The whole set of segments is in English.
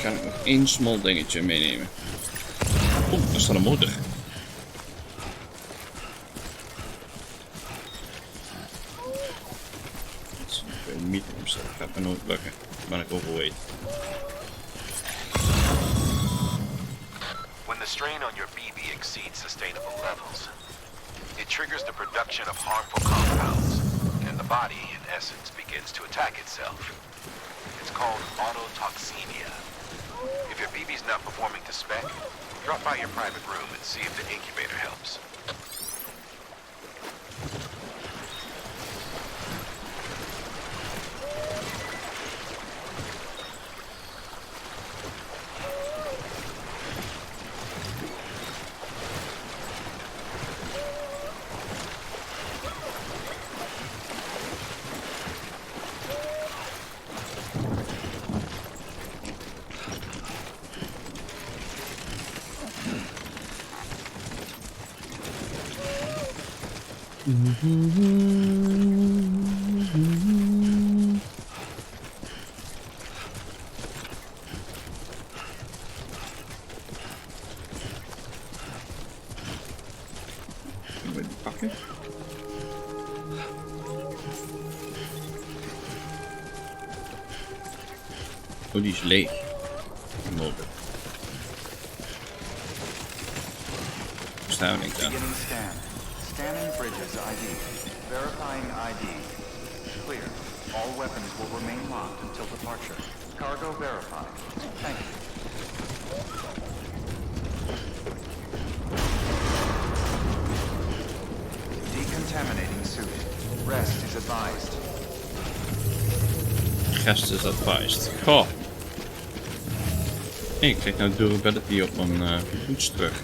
waarschijnlijk nog één small dingetje meenemen. Oeh, daar staat een motor. Ik weet niet hoe dat gaat me nooit lukken. Maar ik ook wel weet. When the strain on your BB exceeds sustainable levels, it triggers the production of harmful compounds, and the body, in essence, begins to attack itself. It's called autotoxemia. If your BB's not performing to spec, drop by your private room and see if the incubator helps. Kunnen we die pakken? Oh, die is leeg. Motor. Staan we niks aan. Beginning scan. Scanning bridges ID. Verifying ID. Clear. All weapons will remain locked until departure. Cargo verified. Thank you. Decontaminating suit. Rest is advised. Rest is advised. Goh. Hey, ik krijg nou durability op mijn boots terug.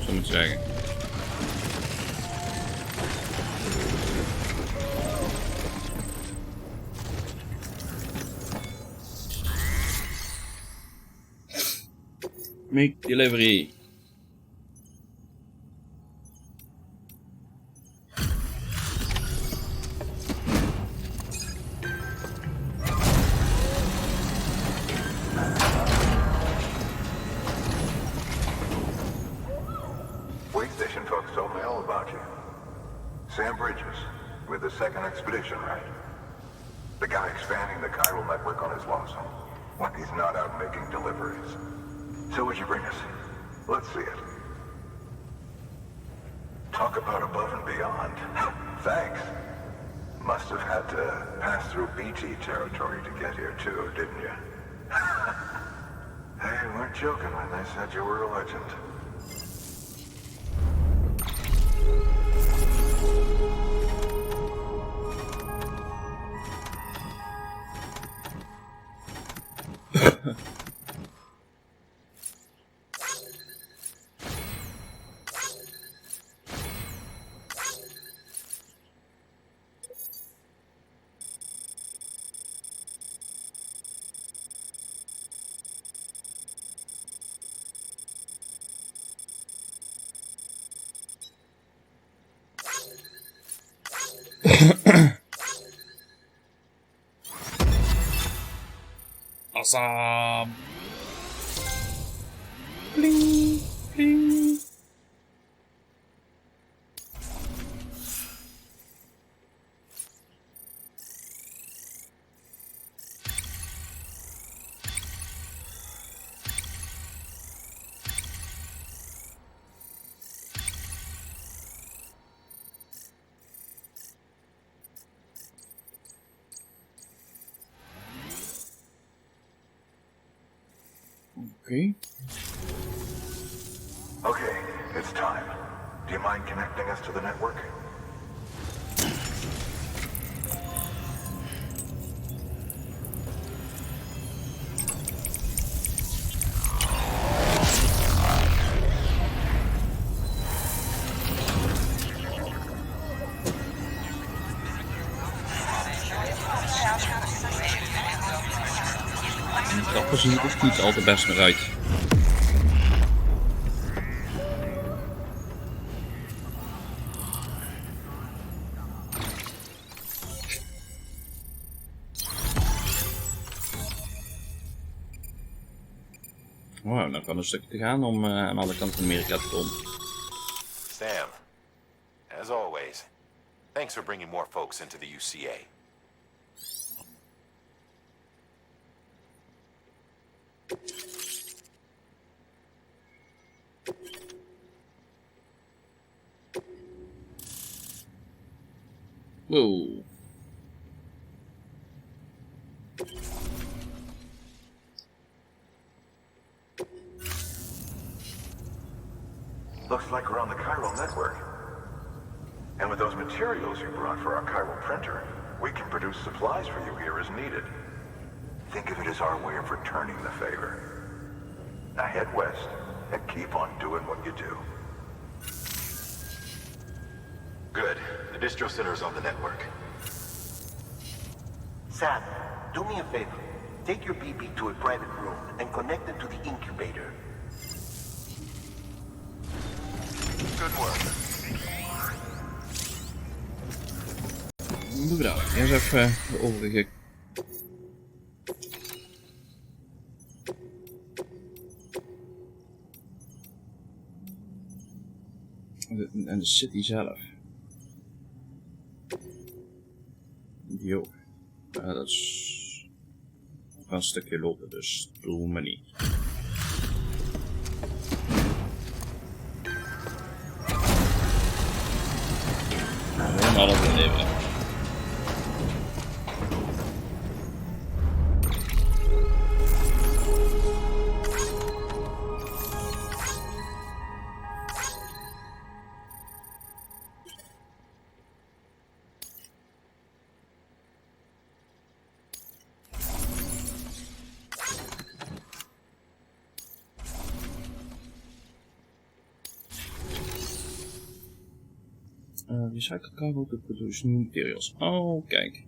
Zo moet ik zeggen. Make delivery. Wait station folks told me all about you. Sam Bridges, with the second expedition, right? The guy expanding the chiral network on his lonesome. When he's not out making deliveries. So what'd you bring us? Let's see it. Talk about above and beyond. Thanks. Must have had to pass through BT territory to get here too, didn't you? They weren't joking when they said you were a legend. Awesome. Bling, bling. Okay. Okay, it's time. Do you mind connecting us to the network? Dat ziet er niet al te best meer uit. Wow, dan kan een stukje te gaan om aan alle kanten van Amerika te komen. Sam, as always, thanks for bringing more folks into the UCA. Whoa. Looks like we're on the chiral network. And with those materials you brought for our chiral printer, we can produce supplies for you here as needed. Think of it as our way of returning the favor. Now head west and keep on doing what you do. Good. The distro center is on the network. Sam, do me a favor. Take your BB to a private room and connect it to the incubator. Good work. Mevrouw, eerst even de overige. En de city zelf. Die ook. Ja, dat is een stukje lopen, dus doe me niet. Gewoon alles beleven. Recycled cargo to produce new materials. Oh, kijk.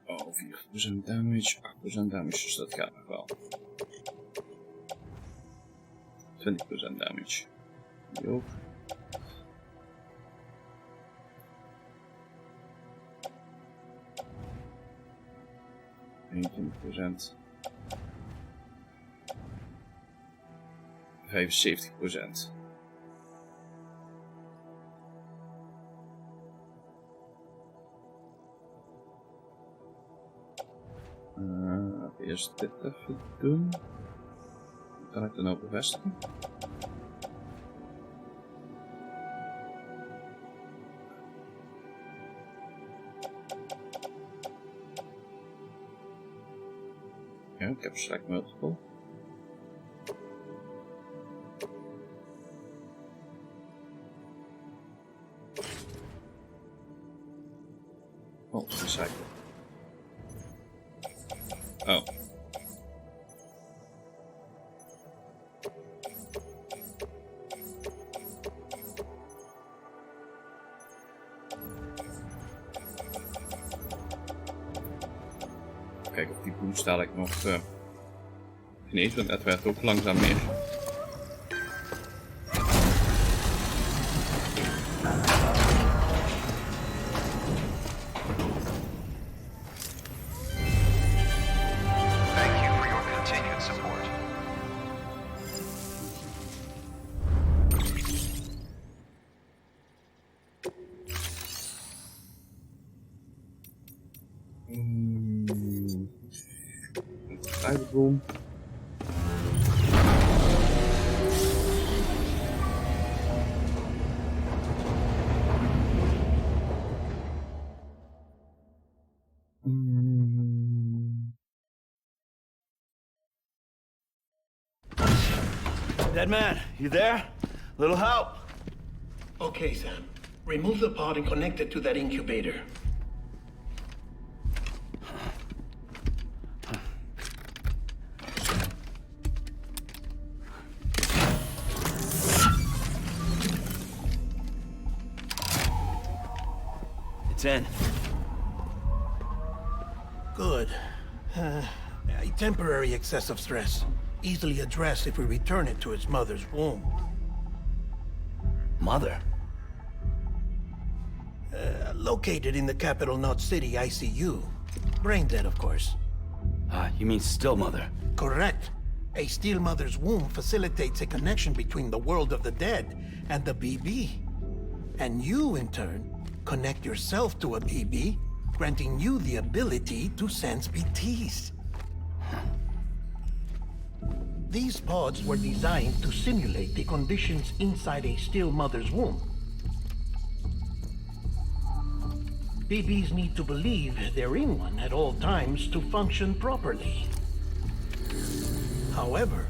Oh, 4% damage, 8% damage, dus dat gaat nog wel. 20% damage. Die ook. %. 75%. Eerst dit even doen. Kan ik dan ook bevestigen? Ja, ik heb select multiple. Oh, recycle. Oh. Kijk of die boost dadelijk nog geneest, want het werd ook langzaam meer. Private room. Dead man, you there? Little help? Okay, Sam. Remove the pod and connect it to that incubator. It's in. Good. A temporary excessive stress. Easily addressed if we return it to its mother's womb. Mother? Located in the capital Knot City ICU. Brain dead, of course. You mean Still Mother? Correct. A Steel Mother's womb facilitates a connection between the world of the dead and the BB. And you, in turn, connect yourself to a BB, granting you the ability to sense BTs. These pods were designed to simulate the conditions inside a Steel Mother's womb. BBs need to believe they're in one at all times to function properly. However,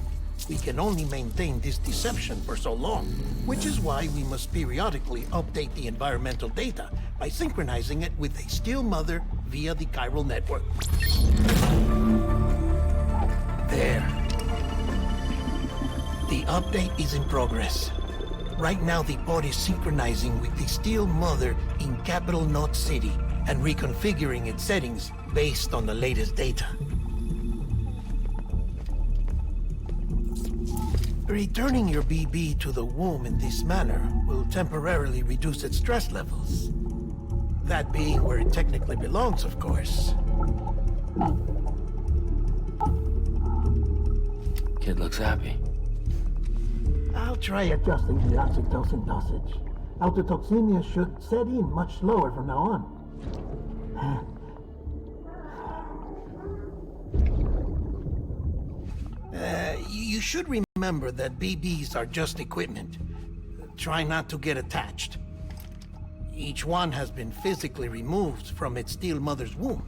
we can only maintain this deception for so long, which is why we must periodically update the environmental data by synchronizing it with a Steel Mother via the chiral network. There. The update is in progress. Right now, the pod is synchronizing with the Steel Mother in capital Knot City and reconfiguring its settings based on the latest data. Returning your BB to the womb in this manner will temporarily reduce its stress levels. That being where it technically belongs, of course. Kid looks happy. I'll try adjusting the oxytocin dosage. Autotoxemia should set in much slower from now on. You should remember that BBs are just equipment. Try not to get attached. Each one has been physically removed from its Steel Mother's womb.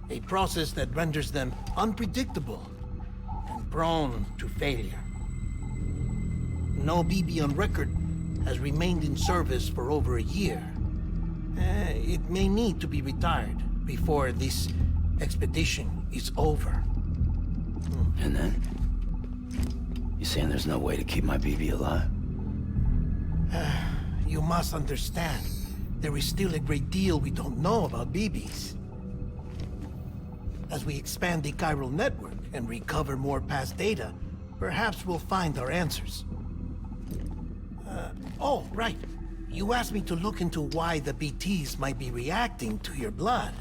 A process that renders them unpredictable and prone to failure. No BB on record has remained in service for over a year. It may need to be retired before this expedition is over. And then? You saying there's no way to keep my BB alive? You must understand, there is still a great deal we don't know about BBs. As we expand the chiral network and recover more past data, perhaps we'll find our answers. Oh, right. You asked me to look into why the BTs might be reacting to your blood.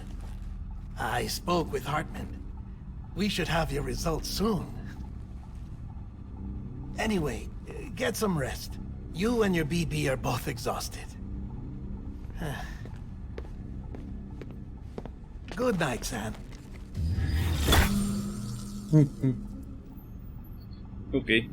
I spoke with Hartman. We should have your results soon. Anyway, get some rest. You and your BB are both exhausted. Good night, Sam. Okay.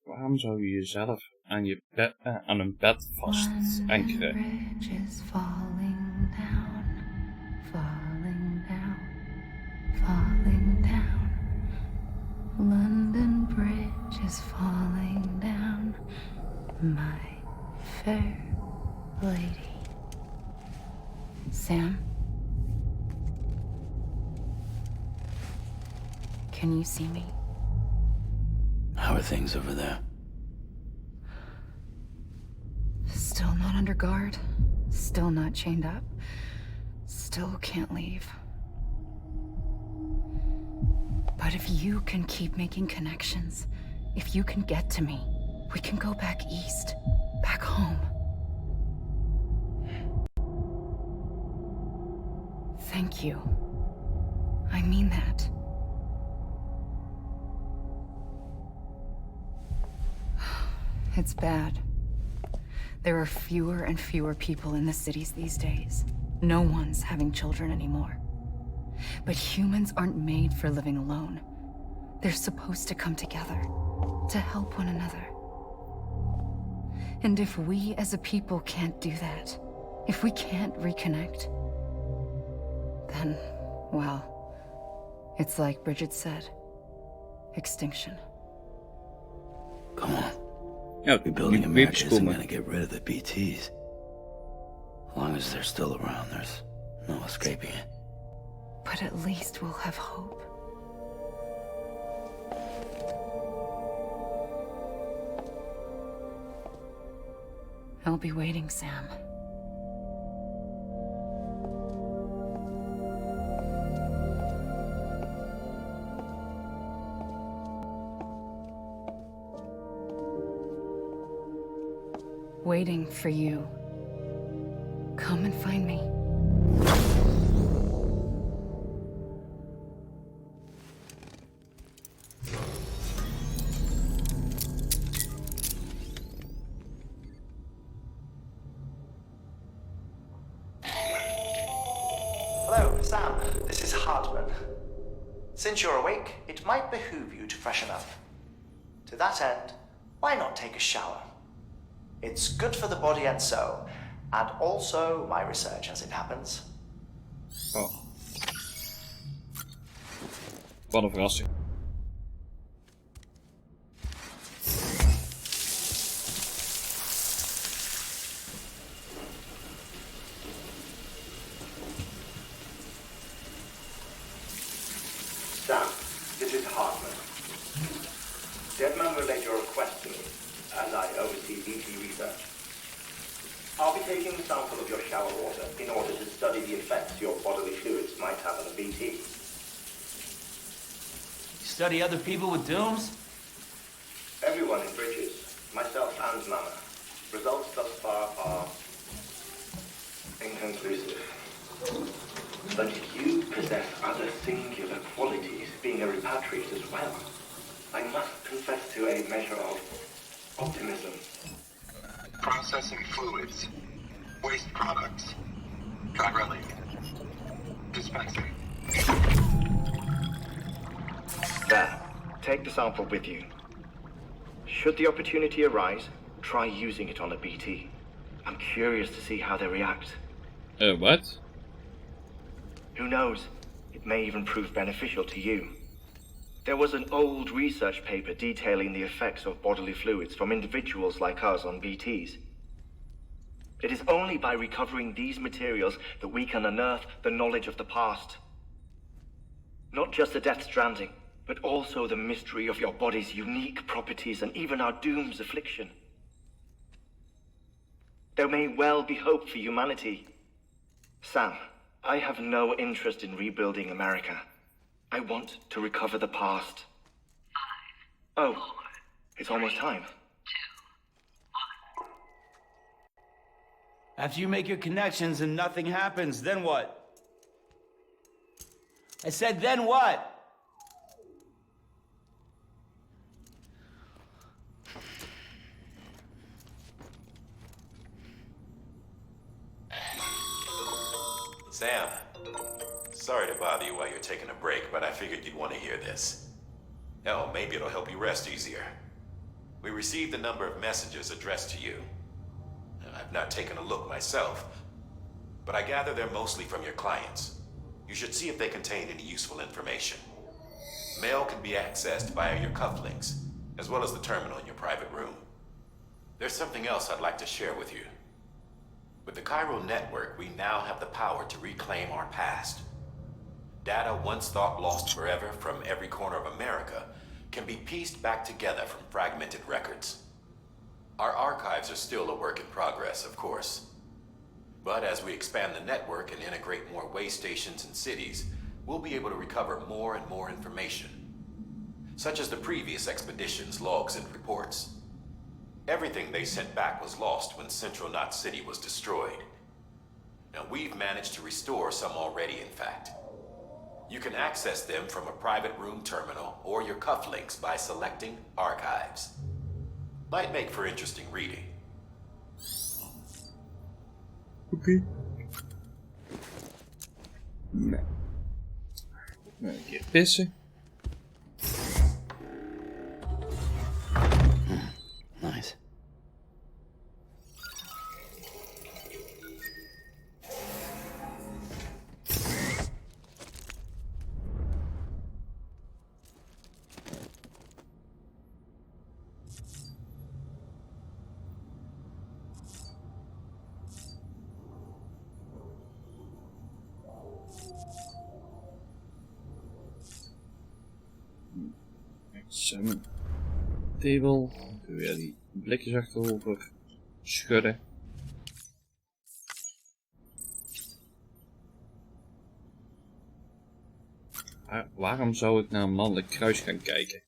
Waarom zou je jezelf aan je bed, aan een bed vast ankeren? Bridge is falling down, falling down, falling down. London Bridge is falling down, my fair lady. Sam? Can you see me? How are things over there? Still not under guard. Still not chained up. Still can't leave. But if you can keep making connections, if you can get to me, we can go back east, back home. Thank you. I mean that. It's bad. There are fewer and fewer people in the cities these days. No one's having children anymore. But humans aren't made for living alone. They're supposed to come together, to help one another. And if we as a people can't do that, if we can't reconnect, then, well, it's like Bridget said, extinction. Come on. Ja, Rebuilding die America baby's isn't komen. gonna get rid of the BTs. As long as they're still around, there's no escaping it. But at least we'll have hope. I'll be waiting, Sam. Waiting for you. Come and find me. Hello, Sam. This is Hartman. Since you're awake, it might behoove you to freshen up. To that end, why not take a shower? It's good for the body and soul, and also my research as it happens. Oh. Wat een verrassing. Sam, this is Hartman. Deadman relayed your request to me, as I oversee BT research. I'll be taking a sample of your shower water in order to study the effects your bodily fluids might have on a BT. Study other people with dooms? Everyone in Bridges, myself and Mama. Results thus far are inconclusive. But you possess other singular qualities, being a repatriate as well. I must confess to a measure of optimism. Processing fluids. Waste products. Drilling. Dispensing. There. Take the sample with you. Should the opportunity arise, try using it on a BT. I'm curious to see how they react. What? Who knows? It may even prove beneficial to you. There was an old research paper detailing the effects of bodily fluids from individuals like us on BTs. It is only by recovering these materials that we can unearth the knowledge of the past. Not just the Death Stranding, but also the mystery of your body's unique properties and even our doom's affliction. There may well be hope for humanity. Sam, I have no interest in rebuilding America. I want to recover the past. 5, 4, oh, it's almost time. 2, 1. After you make your connections and nothing happens, then what? I said, then what? Sam, sorry to bother you while you're taking a break, but I figured you'd want to hear this. Hell, maybe it'll help you rest easier. We received a number of messages addressed to you. I've not taken a look myself, but I gather they're mostly from your clients. You should see if they contain any useful information. Mail can be accessed via your cufflinks, as well as the terminal in your private room. There's something else I'd like to share with you. With the Chiral network, we now have the power to reclaim our past. Data once thought lost forever from every corner of America can be pieced back together from fragmented records. Our archives are still a work in progress, of course. But as we expand the network and integrate more way stations and cities, we'll be able to recover more and more information, such as the previous expedition's logs and reports. Everything they sent back was lost when Central Knot City was destroyed. Now, we've managed to restore some already, in fact. You can access them from a private room terminal or your cufflinks by selecting Archives. Might make for interesting reading. Okay. Nou. Een keer pissen. Nice. Zo'n table. Weer die blikjes achterover schudden. Waarom zou ik naar een mannelijk kruis gaan kijken?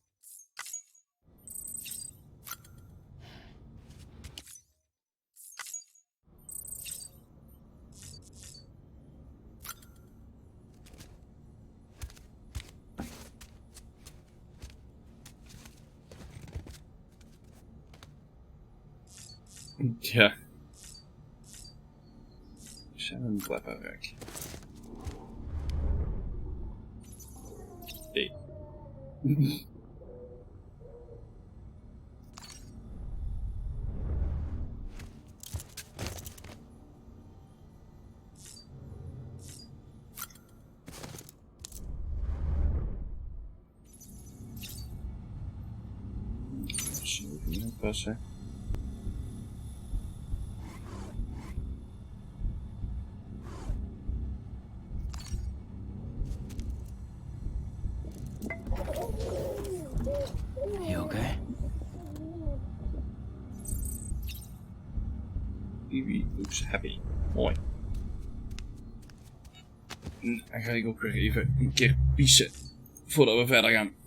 Ja. We zijn een belangrijk. Nee. Misschien even niet oppassen. You okay? Baby looks happy. Mooi. En dan ga ik ook weer even een keer pissen voordat we verder gaan.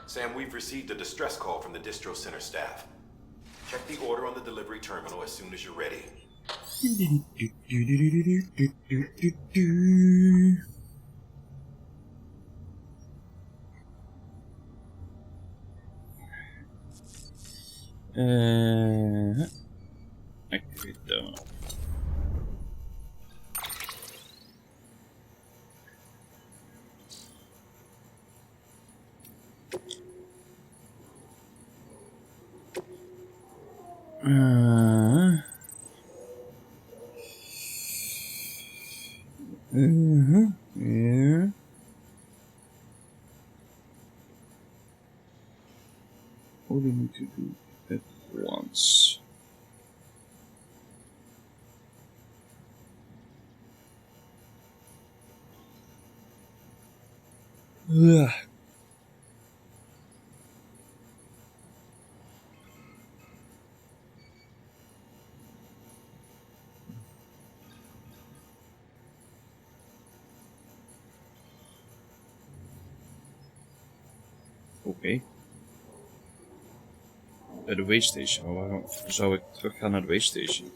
Sam, we've received a distress call from the distro center staff. Check the order on the delivery terminal as soon as you're ready. Activate terminal. Yeah. What do you need to do at once? Ugh. Oké. Bij de waystation. Maar waarom zou ik terug gaan naar de waystation?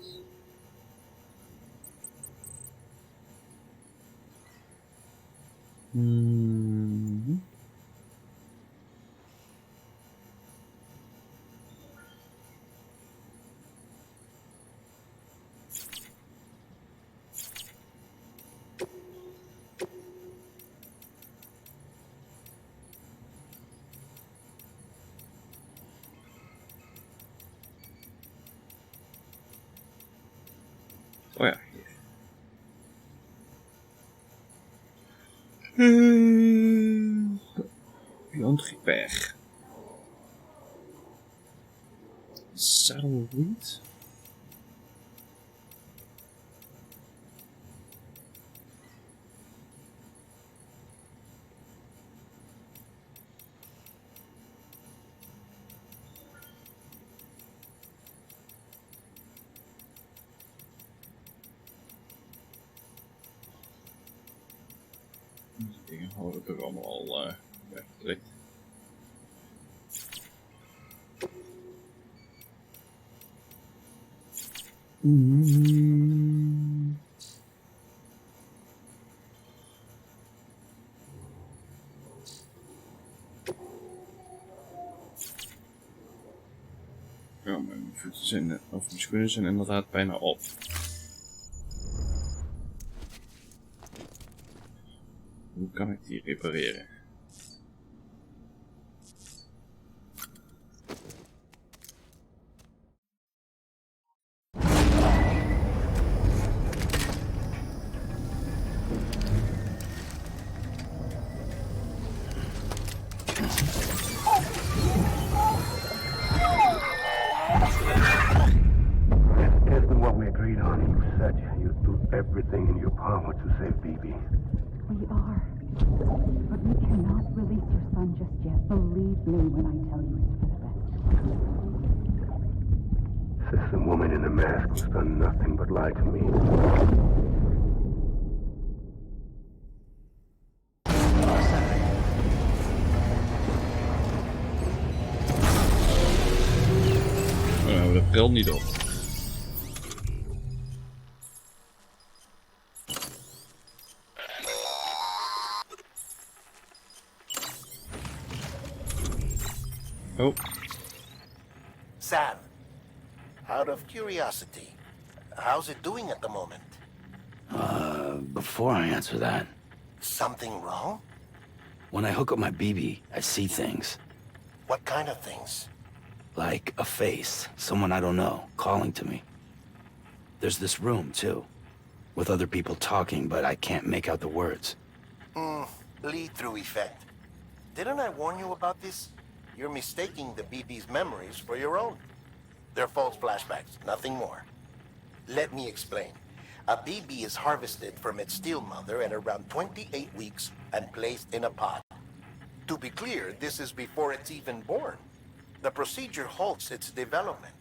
Oh ja, hier. Beyond repair. Saddle wheat. Die dingen houden ik er allemaal al weggedrukt. Mijn schoenen zijn inderdaad bijna op. Hoe kan ik die repareren? Everything in your power to save BB. We are. But we cannot release your son just yet. Believe me when I tell you it's for the best. Says the woman in the mask who's done nothing but lie to me. Dan hebben we de bril niet op. Oh. Sam, out of curiosity, how's it doing at the moment? Before I answer that, Something wrong? when I hook up my BB, I see things. What kind of things? Like a face, someone I don't know, calling to me. There's this room, too, with other people talking, but I can't make out the words. Lead-through effect. Didn't I warn you about this? You're mistaking the BB's memories for your own. They're false flashbacks, nothing more. Let me explain. A BB is harvested from its steel mother at around 28 weeks and placed in a pod. To be clear, this is before it's even born. The procedure halts its development.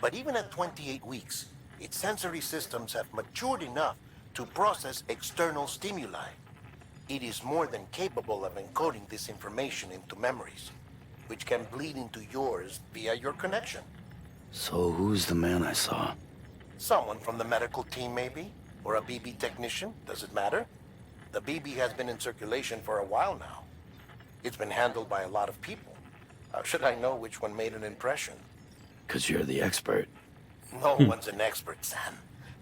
But even at 28 weeks, its sensory systems have matured enough to process external stimuli. It is more than capable of encoding this information into memories, which can bleed into yours via your connection. So who's the man I saw? Someone from the medical team, maybe? Or a BB technician? Does it matter? The BB has been in circulation for a while now. It's been handled by a lot of people. How should I know which one made an impression? 'Cause you're the expert. No one's an expert, Sam.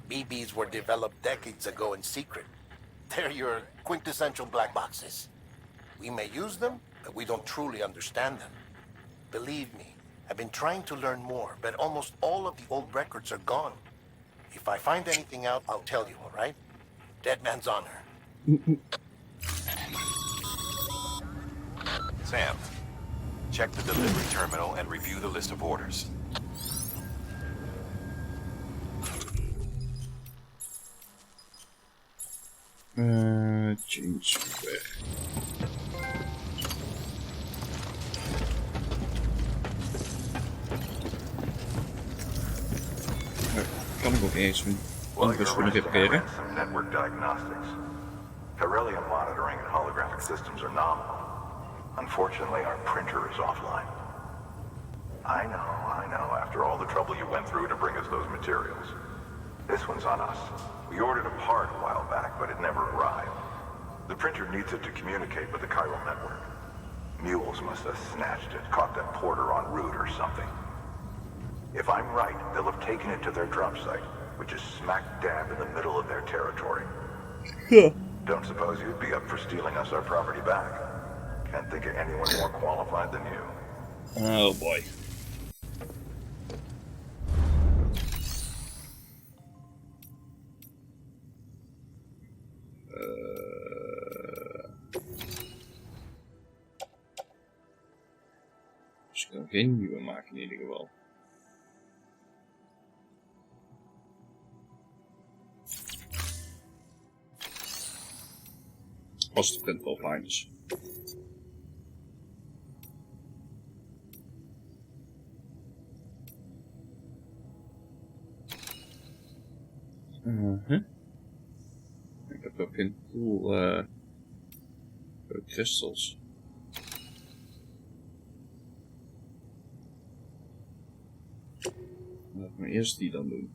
BBs were developed decades ago in secret. They're your quintessential black boxes. We may use them, but we don't truly understand them. Believe me, I've been trying to learn more, but almost all of the old records are gone. If I find anything out, I'll tell you, all right? Dead man's honor. Sam, check the delivery terminal and review the list of orders. Change weg. Kan ik ook eens mijn andere schoenen repareren? Some network diagnostics. Beryllium monitoring and holographic systems are nominal. Unfortunately, our printer is offline. I know, after all the trouble you went through to bring us those materials. This one's on us. We ordered a part a while back, but it never arrived. The printer needs it to communicate with the chiral network. Mules must have snatched it, caught that porter en route or something. If I'm right, they'll have taken it to their drop site, which is smack dab in the middle of their territory. Don't suppose you'd be up for stealing us our property back? Can't think of anyone more qualified than you. Oh boy. Dus ik kan geen nieuwe maken in ieder geval. Als de print offline is. Ik heb ook geen cool crystals. Laat me eerst die dan doen.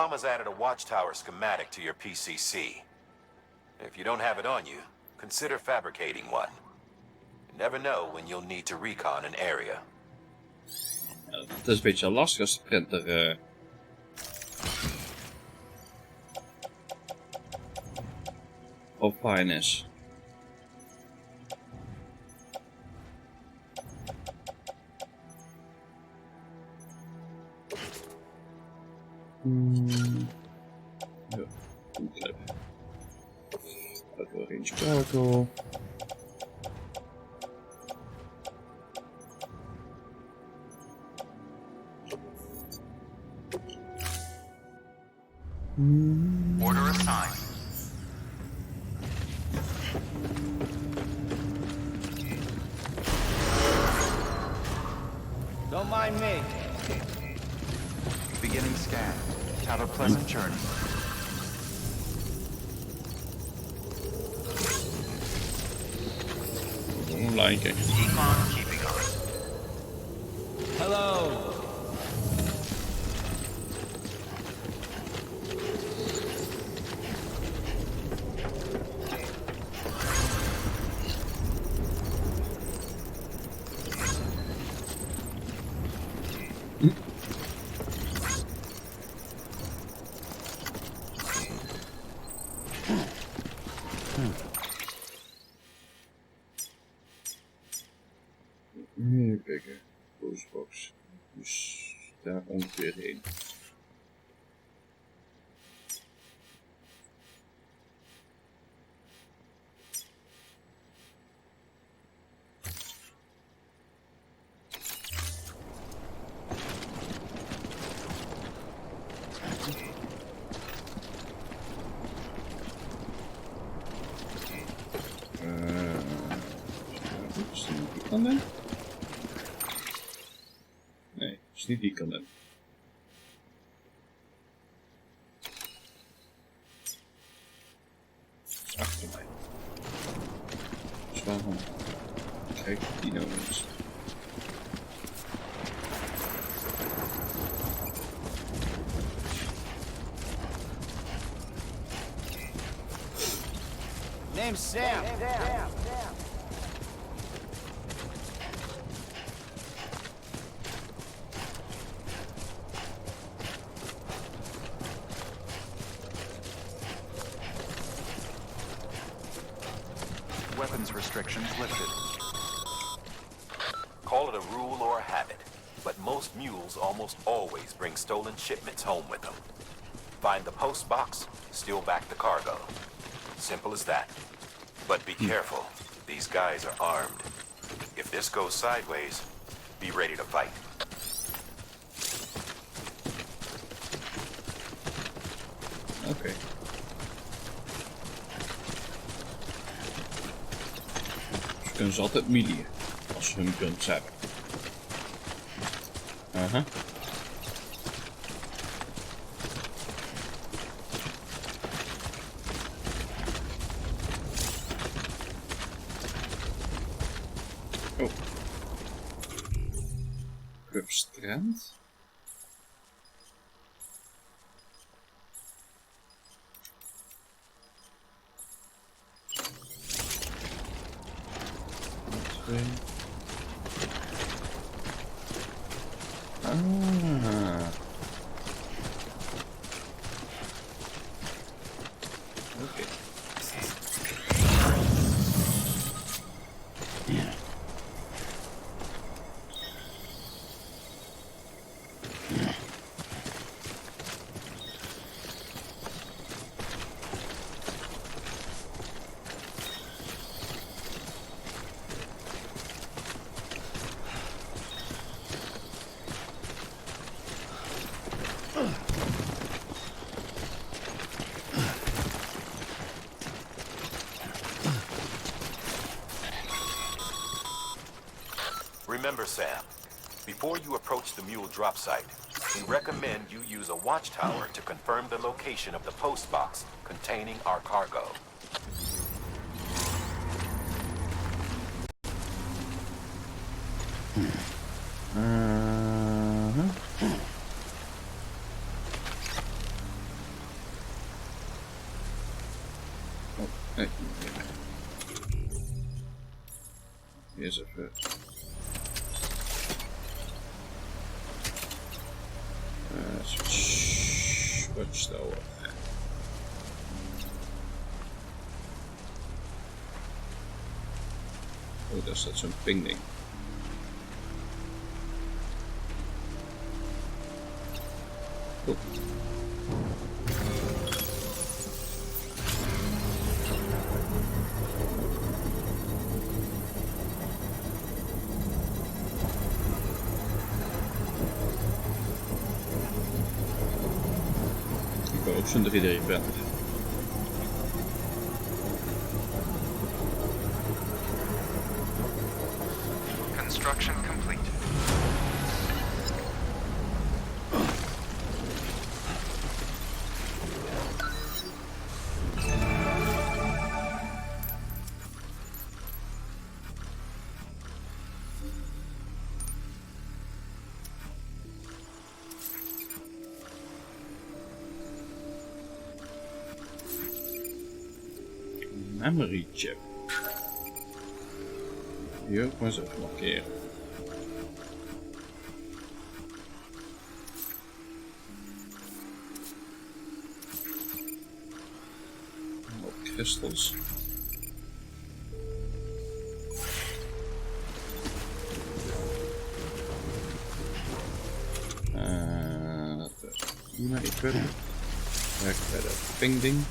Mama's added a watchtower schematic to your PCC. If you don't have it on you, consider fabricating one. You never know when you'll need to recon an area. Het is een beetje lastig als de printer offline is. Ja, goed clip. Cargo range cargo. Order assigned. Don't mind me. Beginning scan. Have a pleasant journey. Online kijken. Keep on keeping on. Hello. Even kijken. Postbox. Dus daar ongeveer heen. Is die kant in? Nee, is niet die kant in. Is achter mij. Dus waarom? Kijk, die nou eens. Name's Sam. Weapons restrictions lifted. Call it a rule or a habit, but most mules almost always bring stolen shipments home with them. Find the post box, steal back the cargo. Simple as that. But be careful. These guys are armed. If this goes sideways, be ready to fight. Oké. Ze kunnen ze altijd melee als ze hun guns hebben. Aha. Oh. Clubstrand. Ah. Okay. Yeah. Remember, Sam, before you approach the mule drop site, we recommend you use a watchtower to confirm the location of the post box containing our cargo. Oh, nee. Eerst even. Watchtower. Oh, daar staat zo'n pingding. Oh. Ik wil ook zo'n 3D-pen. Construction complete. Memory chip. Hier ook maar eens even markeren. Wat crystals. Laten we die maar equippen. Werk bij dat pingding.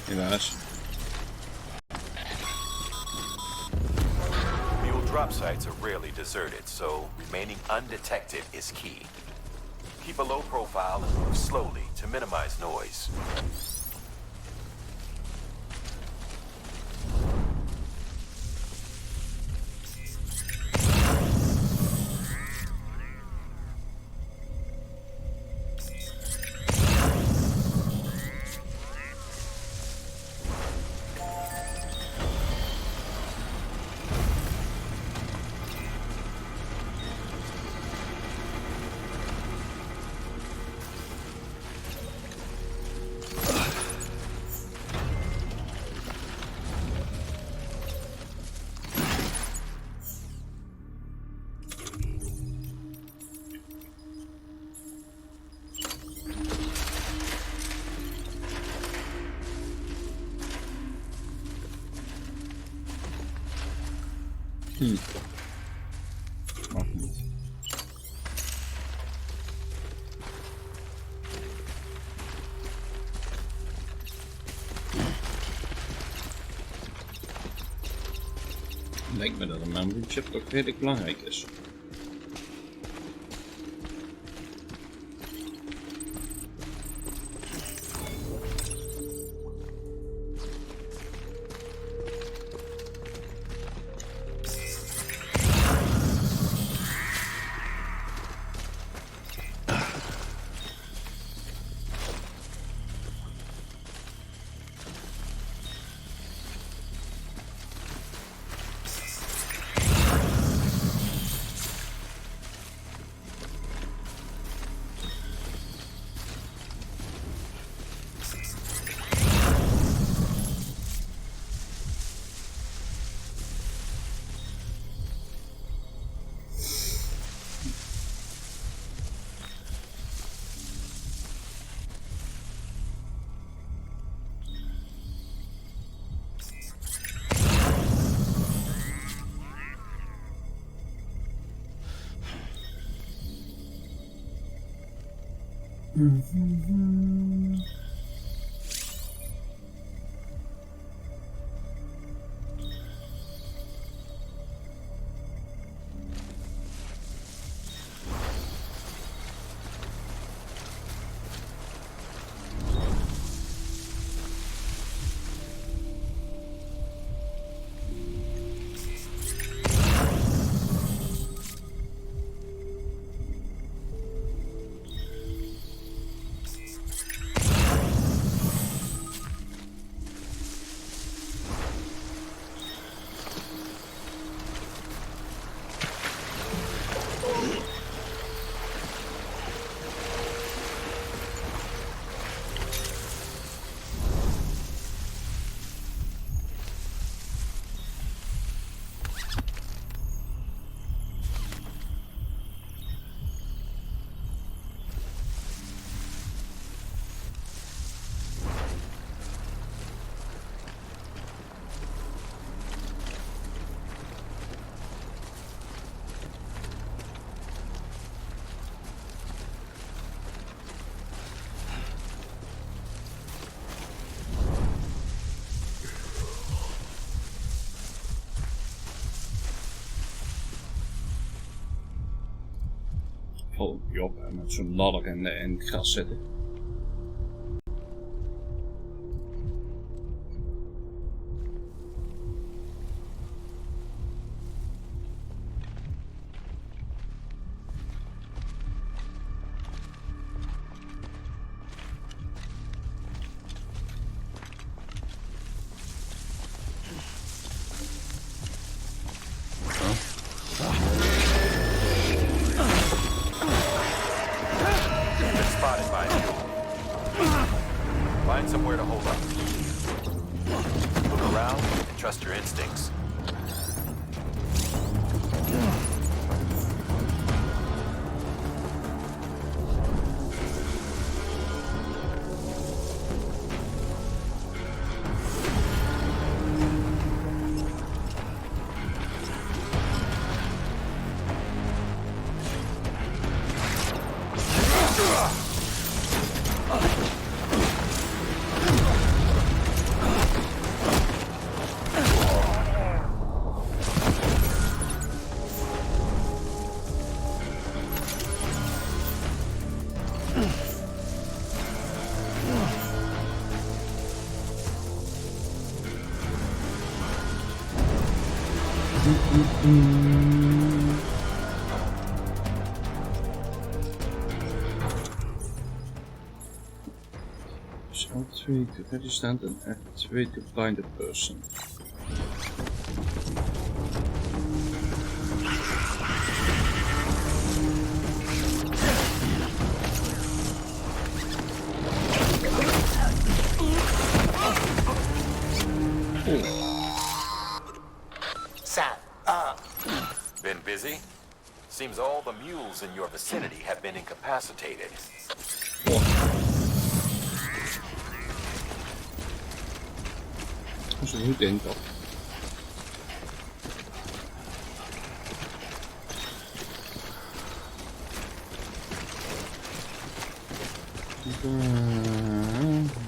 Helaas. Mule drop sites are rarely deserted, so remaining undetected is key. Keep a low profile and move slowly to minimize noise. Mag niet. Lijkt me dat een memory chip toch redelijk belangrijk is. val ik op en met zo'n ladder in het gras zitten. Spotted by you. Find somewhere to hold up. Look around and trust your instincts. Dus L2 to resistant en F2 to blind a person. Sam, Been busy? Seems all the mules in your vicinity have been incapacitated. Dat is een goed ding toch?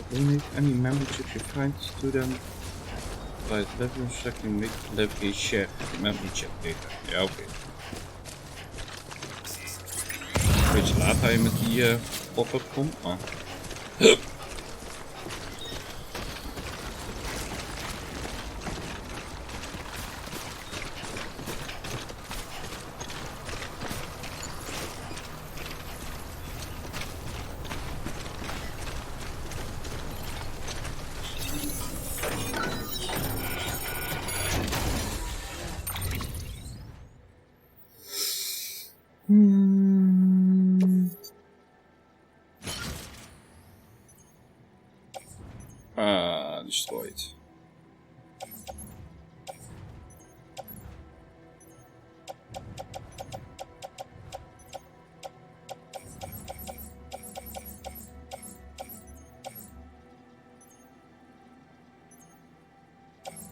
Donate any memberships you find to them by level selecting make level share membership data. Ja, oké. Beetje laat hij met die pop-up komt, maar... Destroyed.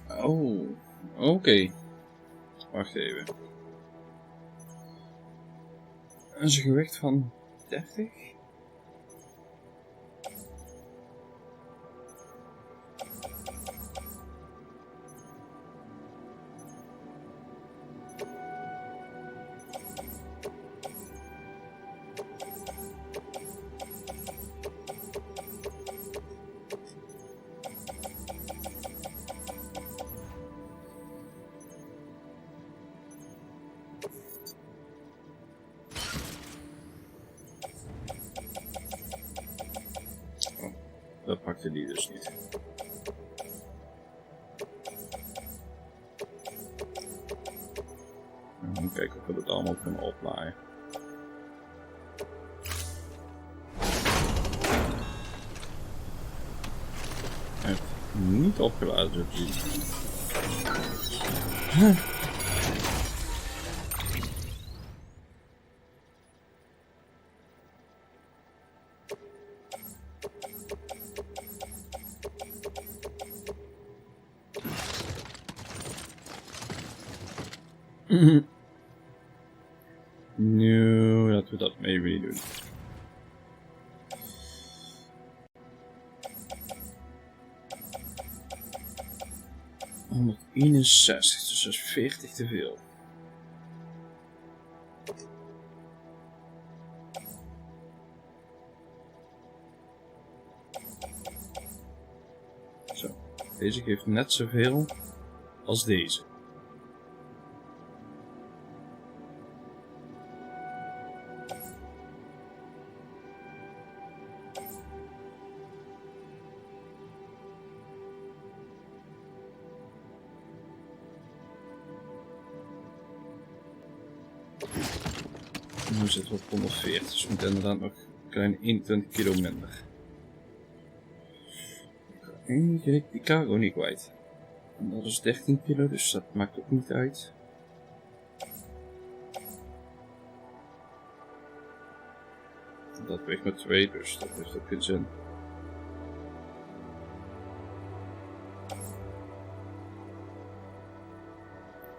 Oh, oké. Wacht even. Dat is een gewicht van 30? Dat pakte die dus niet. Even kijken of we dat allemaal kunnen oplaaien. Hij heeft niet opgeladen, zo te zien. Nu, laten we dat maybe doen. $161, dus dat is 40 te veel. Deze geeft net zoveel als deze. Nu zitten we op 140, dus we moeten inderdaad nog een kleine 21 kilo minder. En je die cargo niet kwijt. En dat is 13 kilo, dus dat maakt ook niet uit. Dat weegt maar 2, dus dat heeft ook geen zin.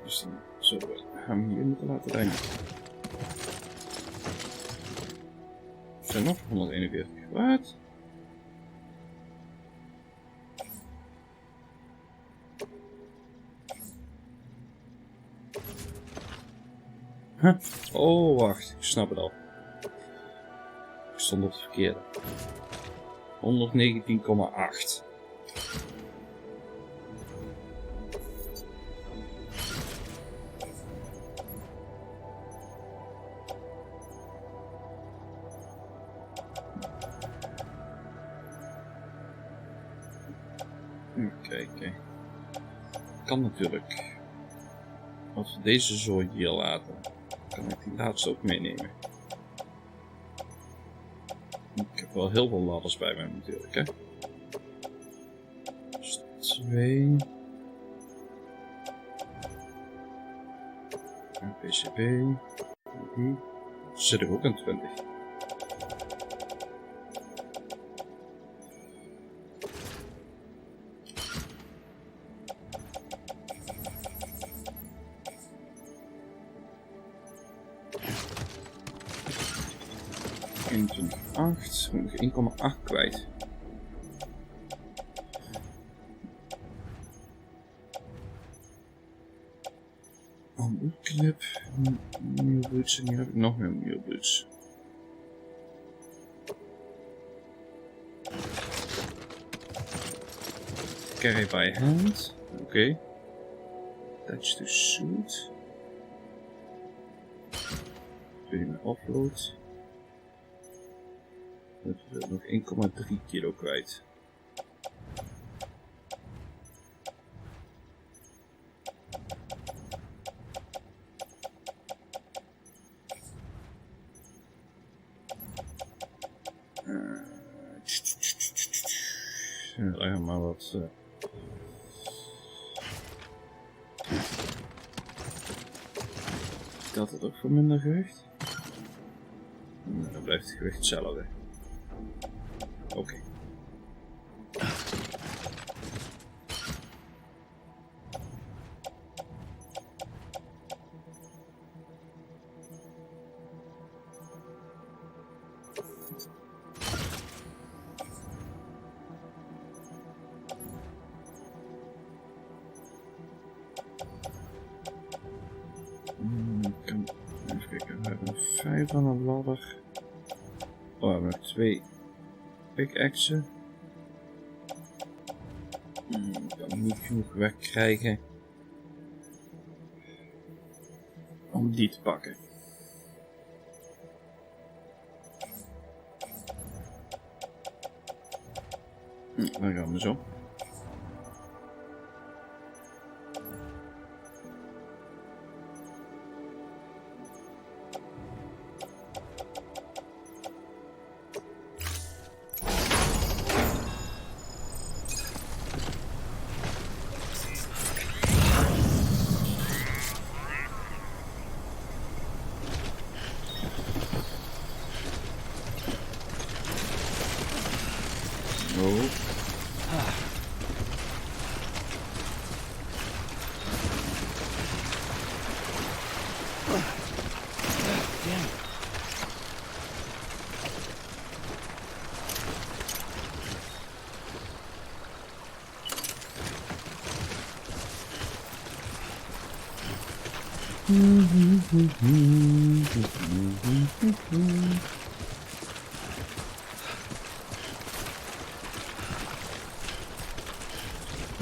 Dus dan zullen we hem hier moeten laten rijden. Er zijn nog 141. Wat? Huh? Oh, wacht. Ik snap het al. Ik stond op het verkeerde. 119,8. Oké. Kan natuurlijk. Als we deze zooi hier laten, kan ik die laatste ook meenemen. Ik heb wel heel veel ladders bij mij natuurlijk, hè. Dus 2. En PCB. Die zit er ook aan 20. Moet ik 1,8 kwijt. Een clip, nieuwe boots en hier heb ik nog meer nieuwe boots. Carry by hand, oké. Attach to suit. Wil je mijn offload? Dat is nog 1,3 kilo kwijt. Ja, maar wat. Telt dat ook voor minder gewicht? Dan blijft het gewicht hetzelfde. Oké. Even kijken, we hebben 5 aan een ladder. Oh, we hebben 2 pickaxen. Ik kan niet genoeg weg krijgen om die te pakken. Dan gaan we zo.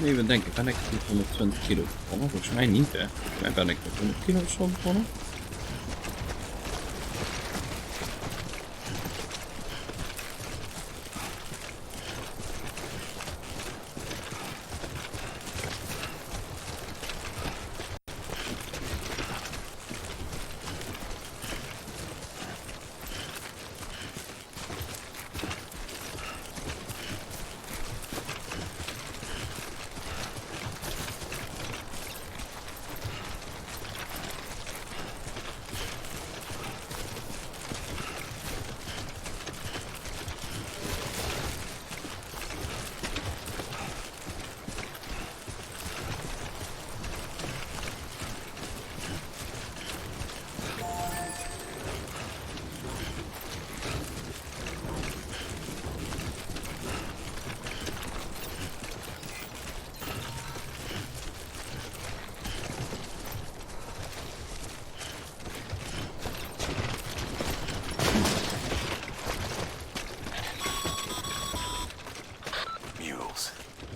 Even denken, ben ik met 120 kilo begonnen? Volgens mij niet, hè? Volgens mij ben ik met 100 kilo of zo begonnen.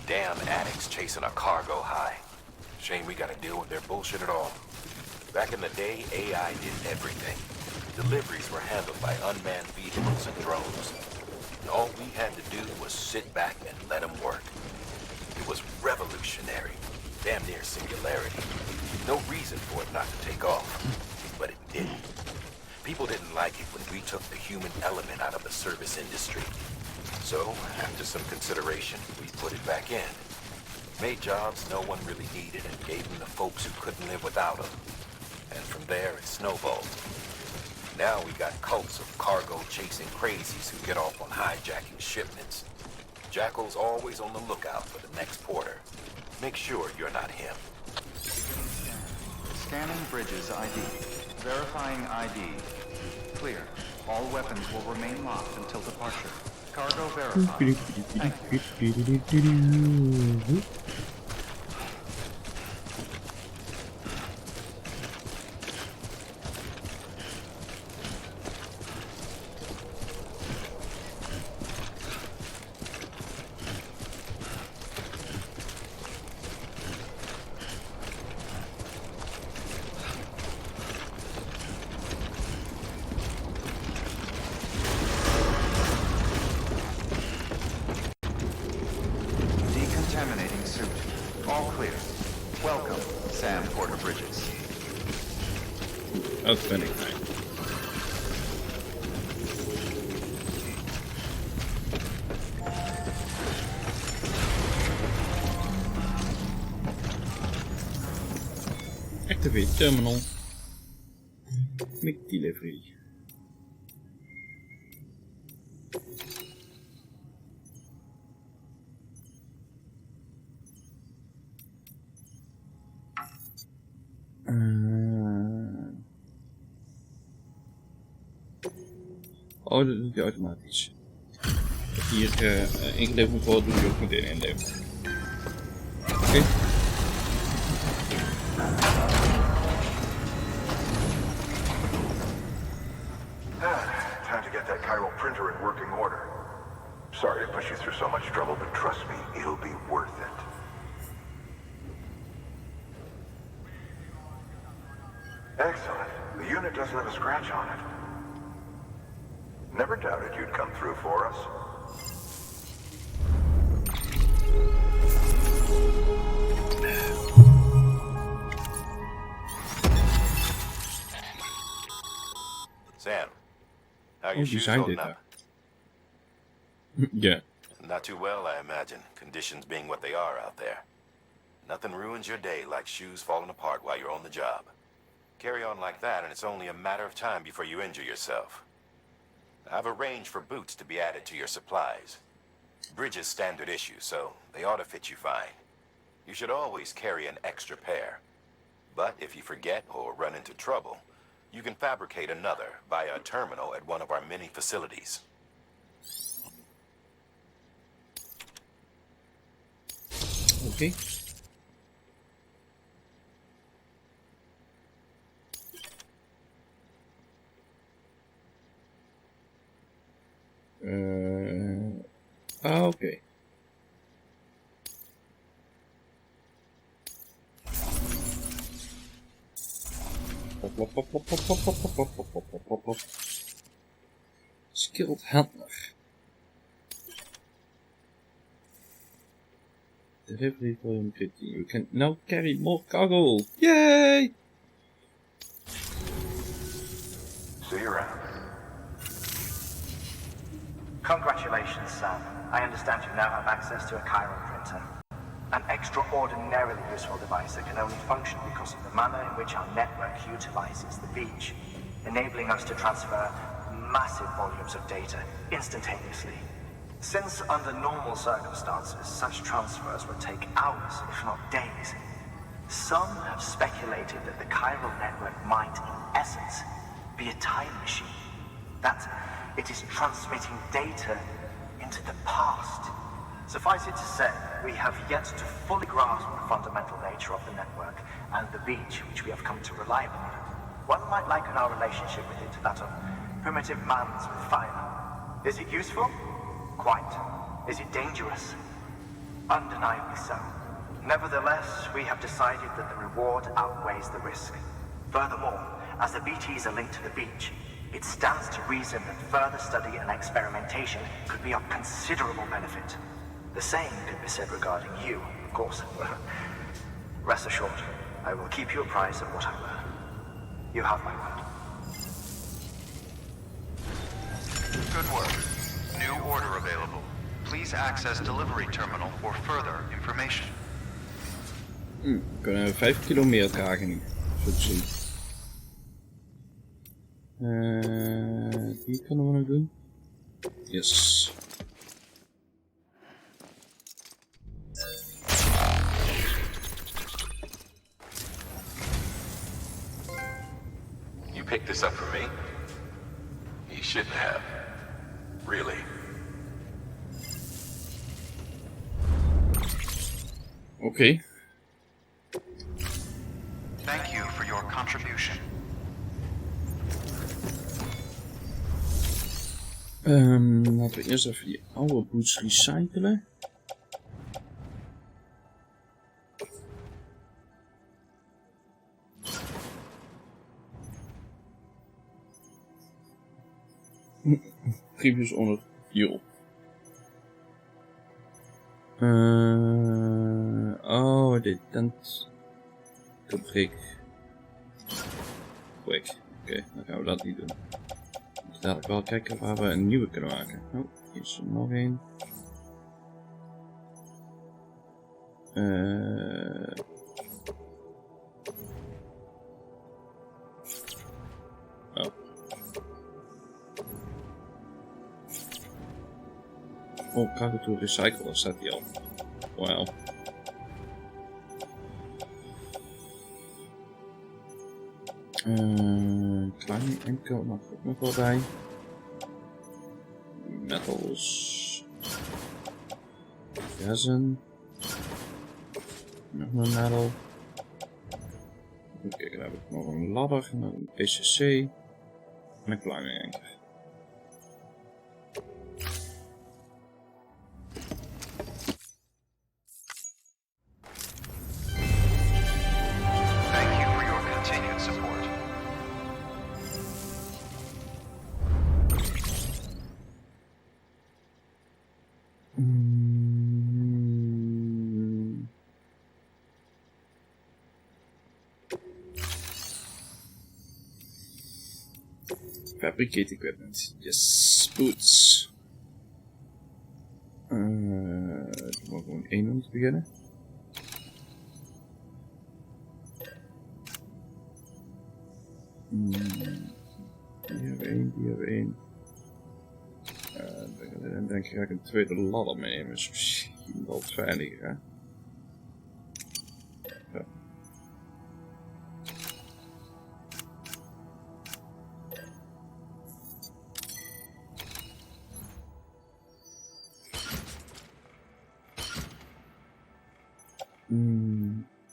Damn addicts chasing a cargo high. Shame we gotta deal with their bullshit at all. Back in the day, AI did everything. Deliveries were handled by unmanned vehicles and drones. And all we had to do was sit back and let them work. It was revolutionary. Damn near singularity. No reason for it not to take off. But it didn't. People didn't like it when we took the human element out of the service industry. So, after some consideration, we put it back in. Made jobs no one really needed and gave them to folks who couldn't live without them. And from there, it snowballed. Now we got cults of cargo-chasing crazies who get off on hijacking shipments. Jackal's always on the lookout for the next porter. Make sure you're not him. Scanning Bridges ID. Verifying ID. Clear. All weapons will remain locked until departure. Cargo verified. Thank you. Decontaminating suit. All clear. Welcome, Sam Porter Bridges. Dat ben ik fijn. Activate terminal. Make delivery. Oh, dat doet hij automatisch. Als hier ingeleverd moet worden, doe je ook meteen inleveren. Oké. Time to get that chiral printer in working order. Sorry to push you through so much trouble, but trust me, it'll be worth it. Excellent. The unit doesn't have a scratch on it. Never doubted you'd come through for us. Sam, how are Oh, your die shoes zijn holding dit, up? Ja. Not too well, I imagine, conditions being what they are out there. Nothing ruins your day like shoes falling apart while you're on the job. Carry on like that and it's only a matter of time before you injure yourself. I've arranged for boots to be added to your supplies. Bridges standard issue, so they ought to fit you fine. You should always carry an extra pair. But if you forget or run into trouble, you can fabricate another via a terminal at one of our many facilities. Oké. Oké. Skilled handler. Delivery volume 15. We can now carry more cargo. Yay! See you around. Congratulations, Sam. I understand you now have access to a chiral printer. An extraordinarily useful device that can only function because of the manner in which our network utilizes the beach, enabling us to transfer massive volumes of data instantaneously. Since under normal circumstances, such transfers would take hours, if not days, some have speculated that the chiral network might, in essence, be a time machine. That it is transmitting data into the past. Suffice it to say, we have yet to fully grasp the fundamental nature of the network and the beach which we have come to rely upon. One might liken our relationship with it to that of primitive mans with fire. Is it useful? Quite. Is it dangerous? Undeniably so. Nevertheless, we have decided that the reward outweighs the risk. Furthermore, as the BTs are linked to the beach, it stands to reason that further study and experimentation could be of considerable benefit. The same could be said regarding you, of course. Rest assured, I will keep you apprised of what I learn. You have my word. Good work. New order available. Please access delivery terminal for further information. We kunnen 5 kilo meer dragen nu, zo te zien. Die kunnen we nog doen. Yes. You picked this up for me? You shouldn't have. Really. Okay. Thank you for your contribution. Laten we eerst even die oude boots recyclen. Previous owner fuel. Oh, dit tent to break quick. Oké, dan gaan we dat niet doen. Dus dadelijk wel kijken waar we een nieuwe kunnen maken. Oh, hier is er nog een. Oh. Oh, cargo to recycle, daar staat die al. Wauw. Kleine enkel mag ook nog wel bij. Metals. Resin. Nog een metal. Oké, dan heb ik nog een ladder, nog een PCC. En een kleine enkel. Fabricate equipment. Yes, boots. Doen we gewoon één om te beginnen. Die hebben we één, die hebben we één. Dan denk ik ga ik een tweede ladder meenemen. Dat is misschien wel veiliger, hè? Ja.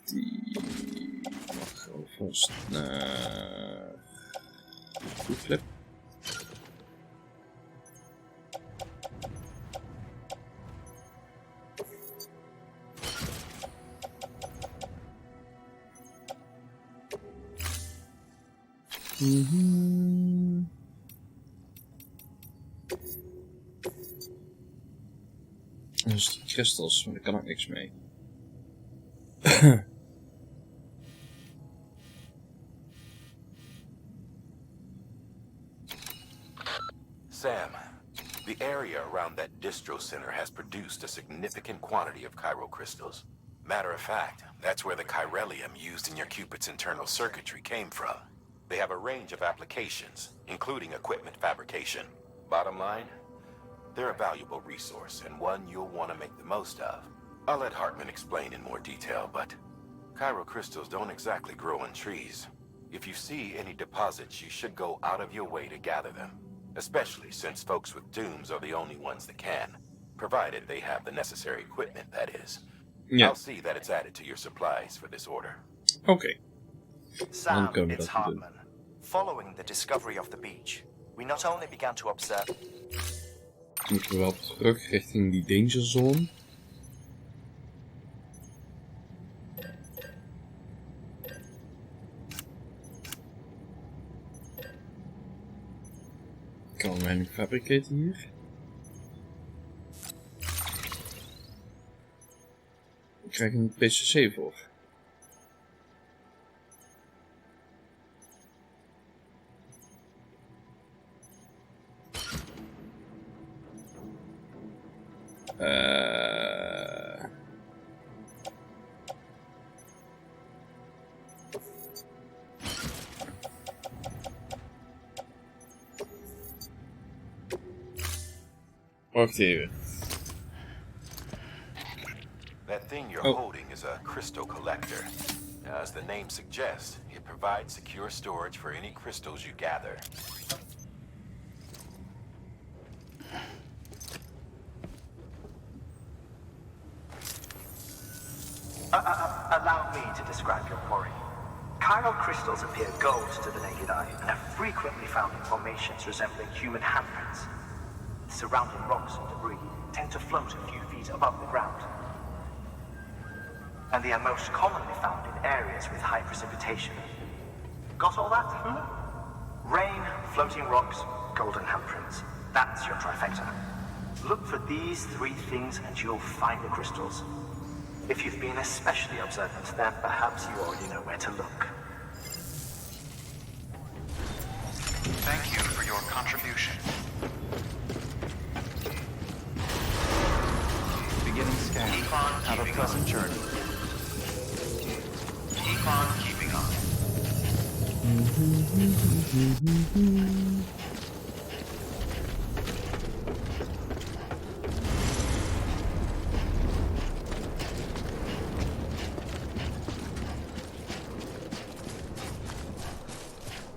Die mag alvast naar flip. Dus die crystals, maar daar kan ik niks mee. Sam, the area around that distro center has produced a significant quantity of chiral crystals. Matter of fact, that's where the chiralium used in your Cupid's internal circuitry came from. They have a range of applications, including equipment fabrication. Bottom line, they're a valuable resource and one you'll want to make the most of. I'll let Hartman explain in more detail, but chiral crystals don't exactly grow on trees. If you see any deposits, you should go out of your way to gather them. Especially since folks with dooms are the only ones that can. Provided they have the necessary equipment, that is. Yeah. I'll see that it's added to your supplies for this order. Okay. Sam, it's Hartman. Following the discovery of the beach, we not only began to observe... Moeten we wel terug richting die danger zone. Kan weinig fabricaten hier. Ik krijg een PCC voor. Wacht even. That thing you're holding is a crystal collector. As the name suggests, it provides secure storage for any crystals you gather. Allow me to describe your quarry. Chiral crystals appear gold to the naked eye and are frequently found in formations resembling human handprints. Surrounding rocks and debris tend to float a few feet above the ground. And they are most commonly found in areas with high precipitation. Got all that? Rain, floating rocks, golden handprints. That's your trifecta. Look for these three things and you'll find the crystals. If you've been especially observant, then perhaps you already know where to look. Thank you for your contribution. Beginning scan. Keep on Have a pleasant journey. Keep on keeping on.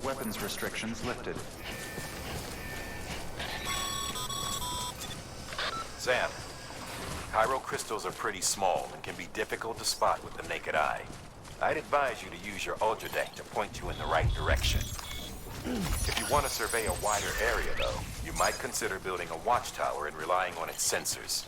Weapons restrictions lifted. Sam, chiral crystals are pretty small and can be difficult to spot with the naked eye. I'd advise you to use your ultra deck to point you in the right direction. If you want to survey a wider area, though, you might consider building a watchtower and relying on its sensors.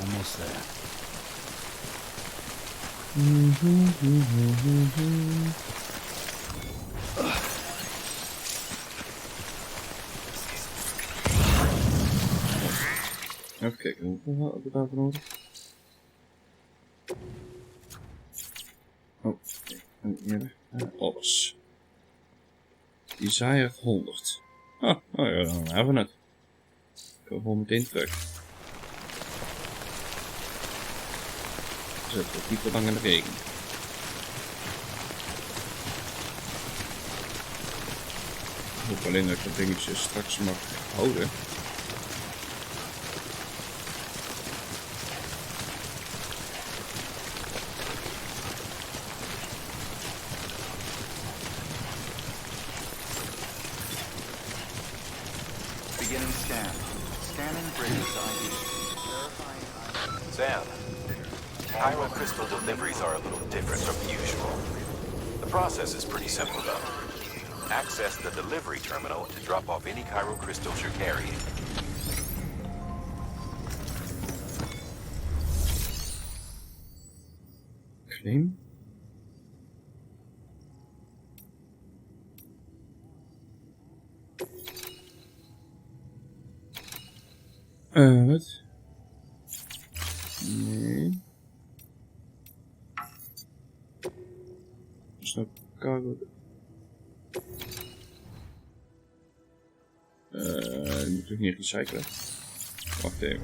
Almost there. Even kijken, hoeveel hebben we daarvoor nodig? Oh, nee, alles. Desire 100. Oh ja, dan hebben we het. Ik ga gewoon meteen terug. Zet het niet te lang in de regen. Ik hoop alleen dat ik dat dingetje straks mag houden. Beginning scan. Scanning Brady's ID. Sam, chiral crystal deliveries are a little different from usual. The process is pretty simple, though. Access the delivery terminal to drop off any chiral crystals you're carrying. Claim. Wat? Nee. Snap cargo. Die moet ik niet recyclen. Wacht even.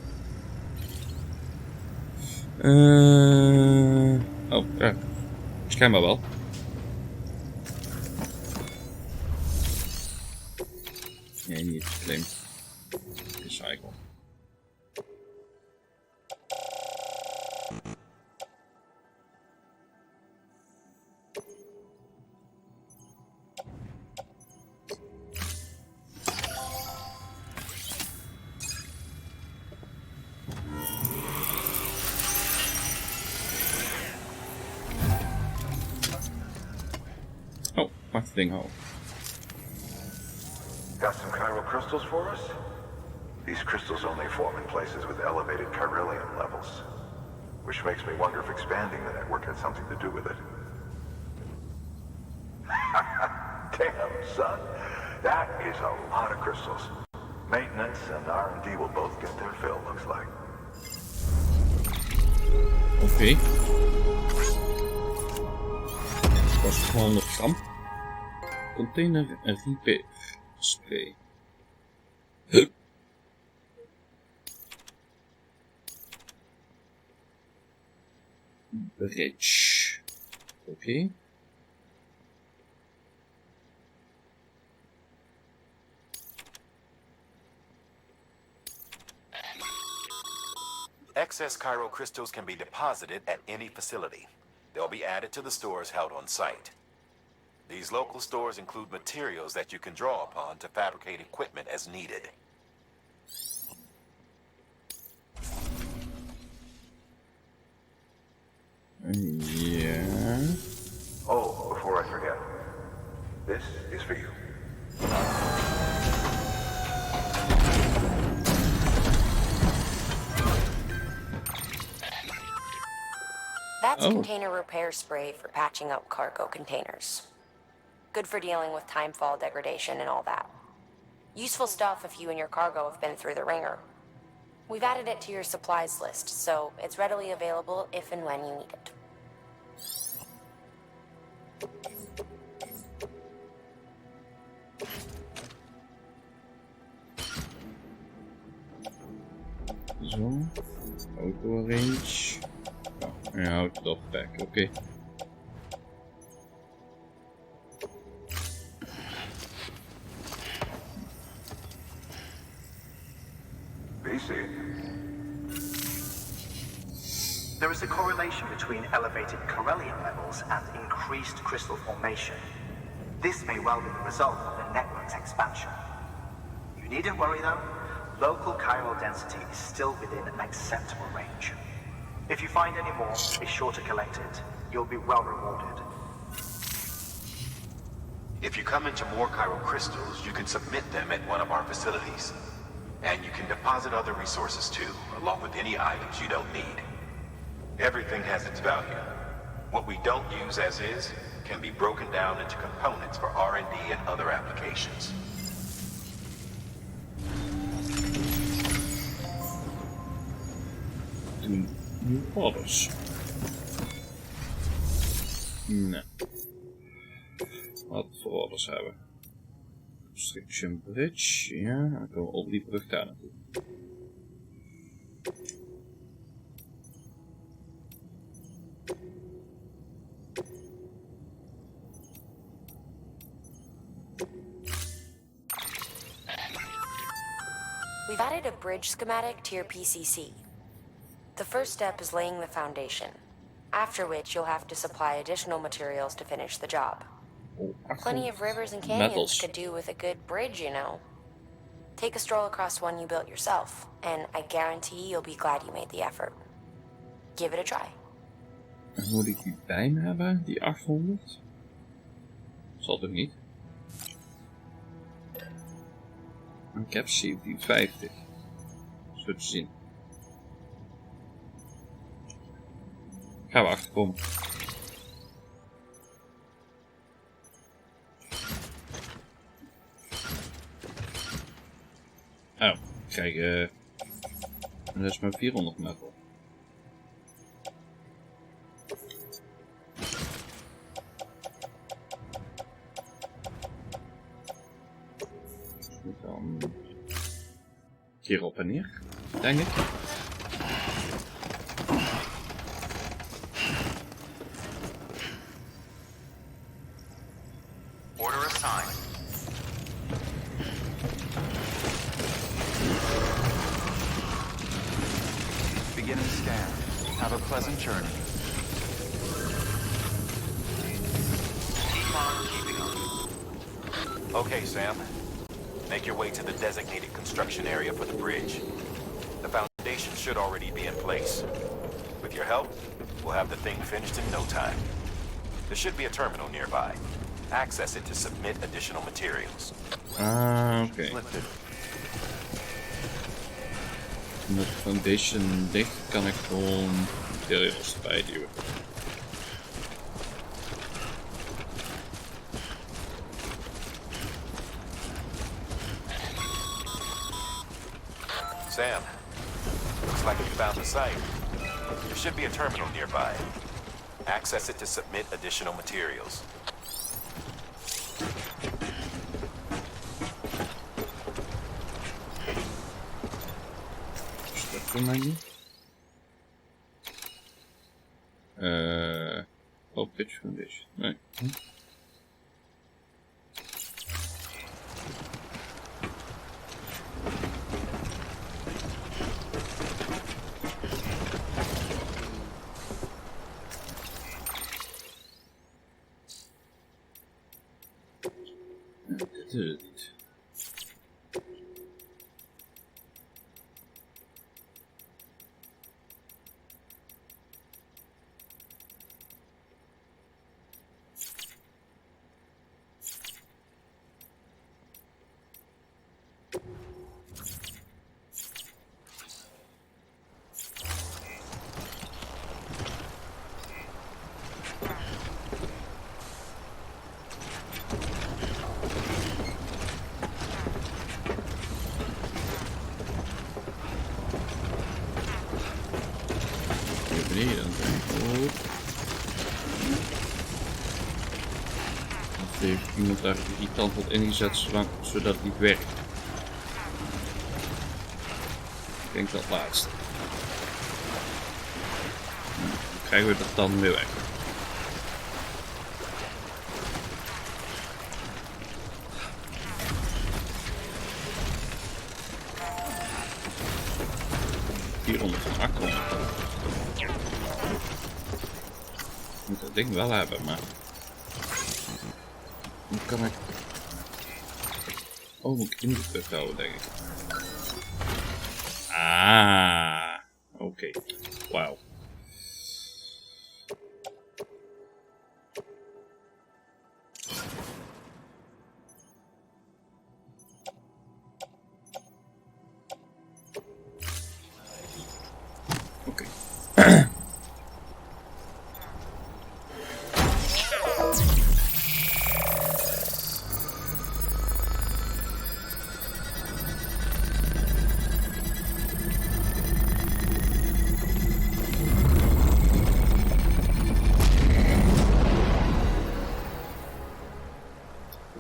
Oh, ja. Schijnbaar wel. Nee, niet claim. Recycle. Oh, maak het ding houden. Got some chiral crystals for us? These crystals only form in places with elevated chiralium levels. Which makes me wonder if expanding the network had something to do with it. Damn, son. That is a lot of crystals. Maintenance and R&D will both get their fill, looks like. Oké. Was het 200 gram. Container en repair spray. Bridge. Oké. Excess chiral crystals can be deposited at any facility. They'll be added to the stores held on site. These local stores include materials that you can draw upon to fabricate equipment as needed. Yeah. Oh, before I forget. This is for you. That's container repair spray for patching up cargo containers. Good for dealing with timefall degradation and all that. Useful stuff if you and your cargo have been through the ringer. We've added it to your supplies list, so it's readily available if and when you need it. Zo. Auto range. Oh, ja, houdt het op back. Oké. There is a correlation between elevated chiralium levels and increased crystal formation. This may well be the result of the network's expansion. You needn't worry though. Local chiral density is still within an acceptable range. If you find any more, be sure to collect it. You'll be well rewarded. If you come into more chiral crystals, you can submit them at one of our facilities. And you can deposit other resources too, along with any items you don't need. Everything has its value. What we don't use as is can be broken down into components for R&D and other applications. New orders. Nee. Wat voor orders hebben we? Construction Bridge, ja, dan komen we op die brug daar naartoe. We've added a bridge schematic to your PCC. The first step is laying the foundation, after which you'll have to supply additional materials to finish the job. Plenty of rivers and canyons could do with a good bridge, you know. Take a stroll across one you built yourself, and I guarantee you'll be glad you made the effort. Give it a try. Moet ik die bij me hebben, die 800? Zal toch niet? Ik heb 1750. Zo te zien. Gaan we achterkomen. Oh, kijk, dat is maar 400 meter. Dan hier op en neer, denk ik. Order assigned. Beginning scan. Have a pleasant journey. Keep on keeping on. Okay, Sam. Make your way to the designated construction area for the bridge. The foundation should already be in place. With your help, we'll have the thing finished in no time. There should be a terminal nearby. Access it to submit additional materials. Oké. Met de foundation dicht kan ik gewoon materials erbij duwen. Sam, looks like we found the site. There should be a terminal nearby. Access it to submit additional materials. Structure menu. Oh, pitch foundation. Nee. Dit is het niet. Beneden dan zijn. Of heeft iemand daar irritant wat ingezet zodat het niet werkt. Ik denk dat laatste. Dan krijgen we dat dan weer weg. Van 800. Ik moet dat ding wel hebben, maar... Hoe kan ik... Oh, moet ik indruk houden, denk ik. Ah, oké. Wauw. Oké.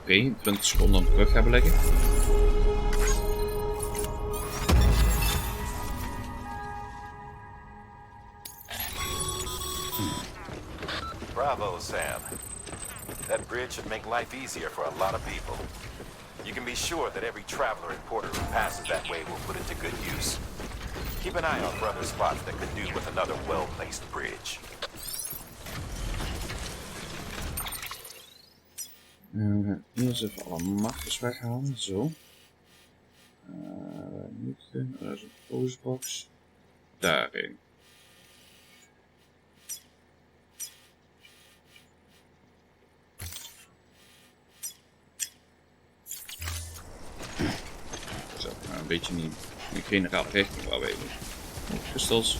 Oké, 20 seconden om terug hebben leggen. Bravo, Sam. That bridge should make life easier for a lot of people. You can be sure that every traveler and porter who passes that way will put it to good use. Keep an eye out for other spots that could do with another well-placed bridge. Eerst even alle markers weghalen, zo. Daar is een postbox. Daarin. een beetje in de generale richting waar we heen. Oh, crystals.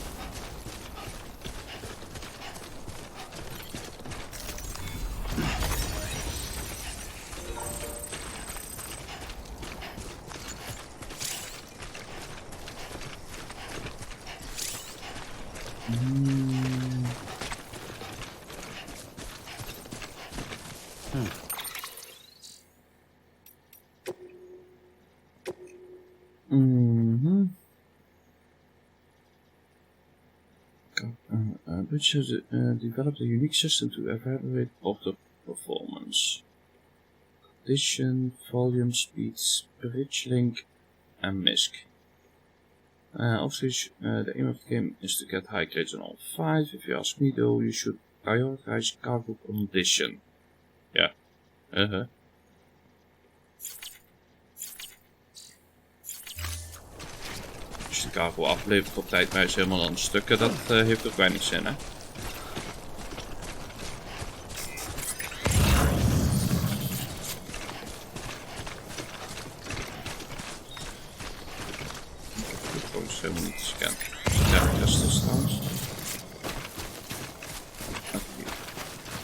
Which has developed a unique system to evaluate portal performance. Condition, volume, speed, bridge link, and MISC. Obviously, the aim of the game is to get high grades on all 5. If you ask me though, you should prioritize cargo condition. Ja. Als je de cargo aflevert op tijd, maar is helemaal aan stukken, dat heeft ook weinig zin, hè? Is helemaal niet gescand. Ja, crystals trouwens.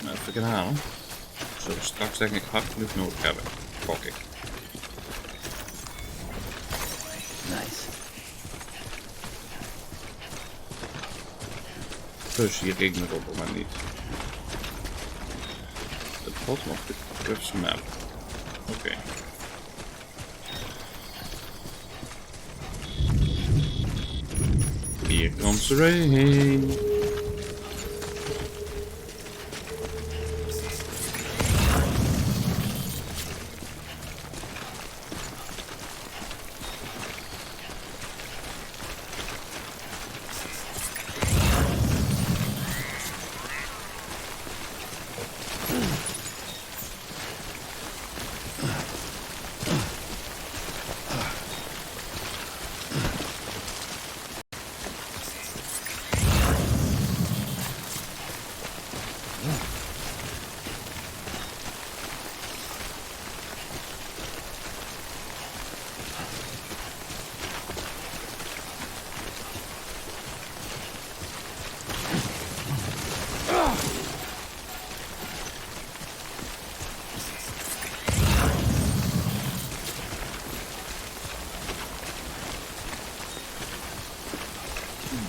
Nou, even gaan halen. Zullen we straks denk ik hard genoeg nodig hebben. Gok ik. Nice. Dus hier regent het op het moment niet. De bottom of the Earth's map. Oké. Hier komt de rain.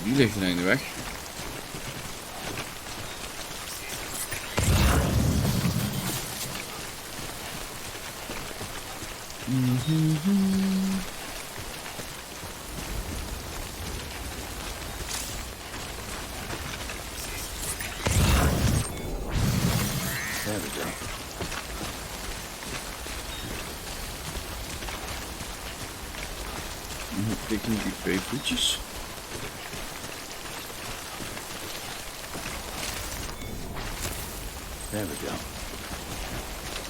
Die ligt in de weg. There we go. Nu pikken die 2 voetjes. There we go.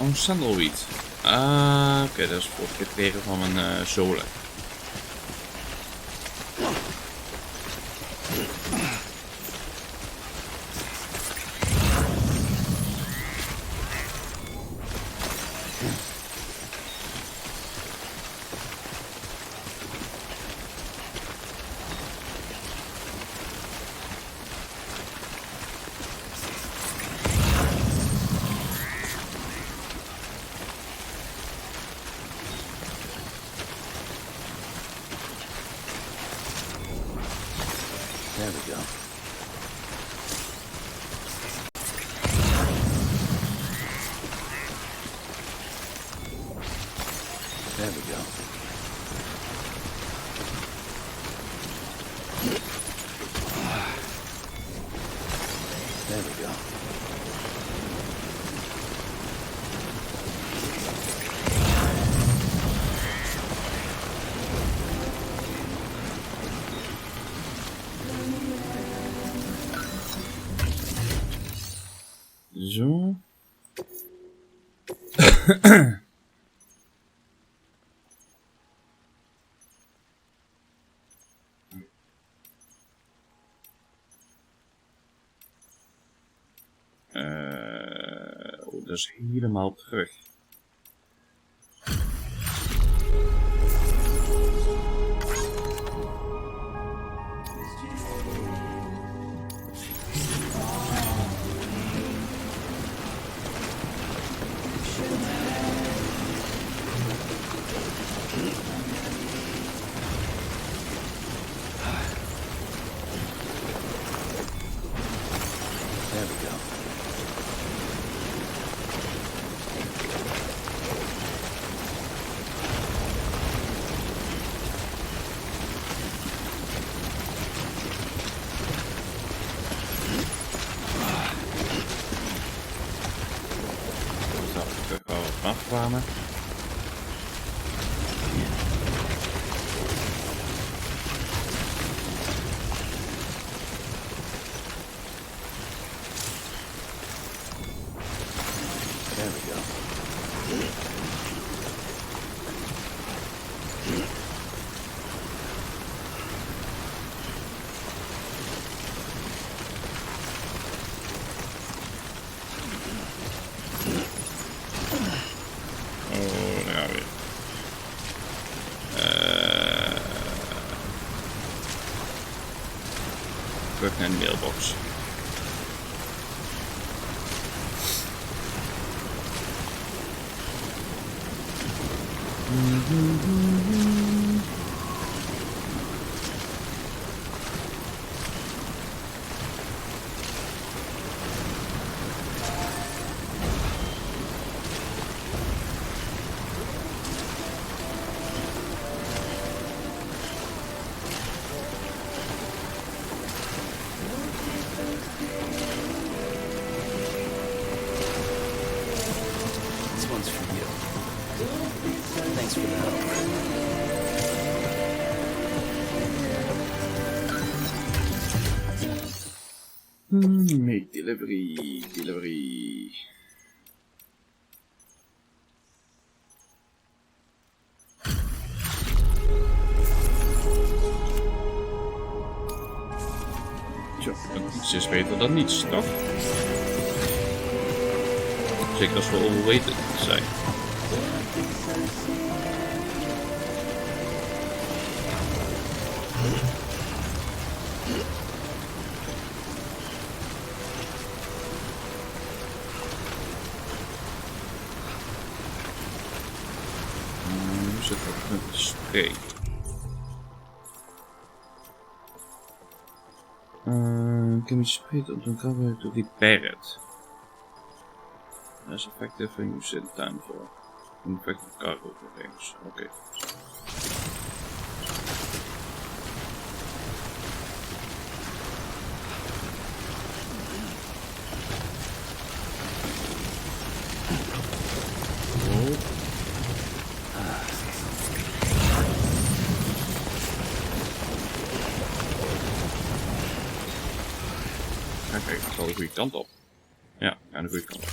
Oh, sandalweed. Oké, dat is voor het creëren van mijn zolen. There we go. There we go. There we go. Zo. Oh, dat is helemaal terug. afkwamen. There we go. Oh, daar gaan we weer. Terug naar de mailbox. This one's for you. Thanks for the help. Make delivery. Zo, iets is beter dan niets, toch? Zeker als we overweten zijn. Nu zit dat met de spray. Can be sprayed on the cover to repair it. As effective when you set time for infected cargo range. Okay. Oké, ik ga de goede kant op. Ja, aan de goede kant op.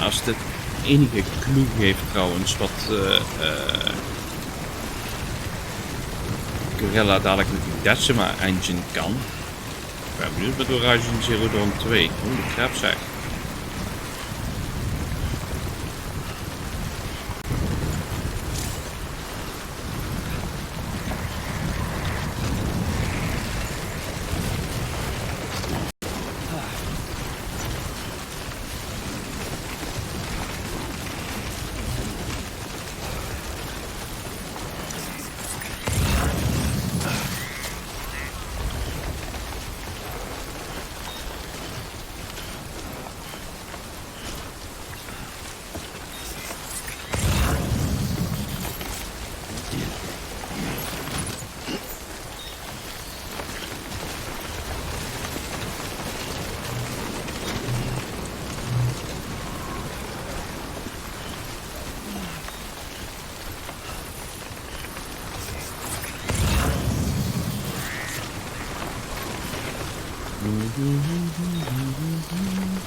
Als dit enige clue geeft trouwens wat Gorilla dadelijk met die Decima engine kan. Ik ben benieuwd met Horizon Zero Dawn 2. Holy crap zeg.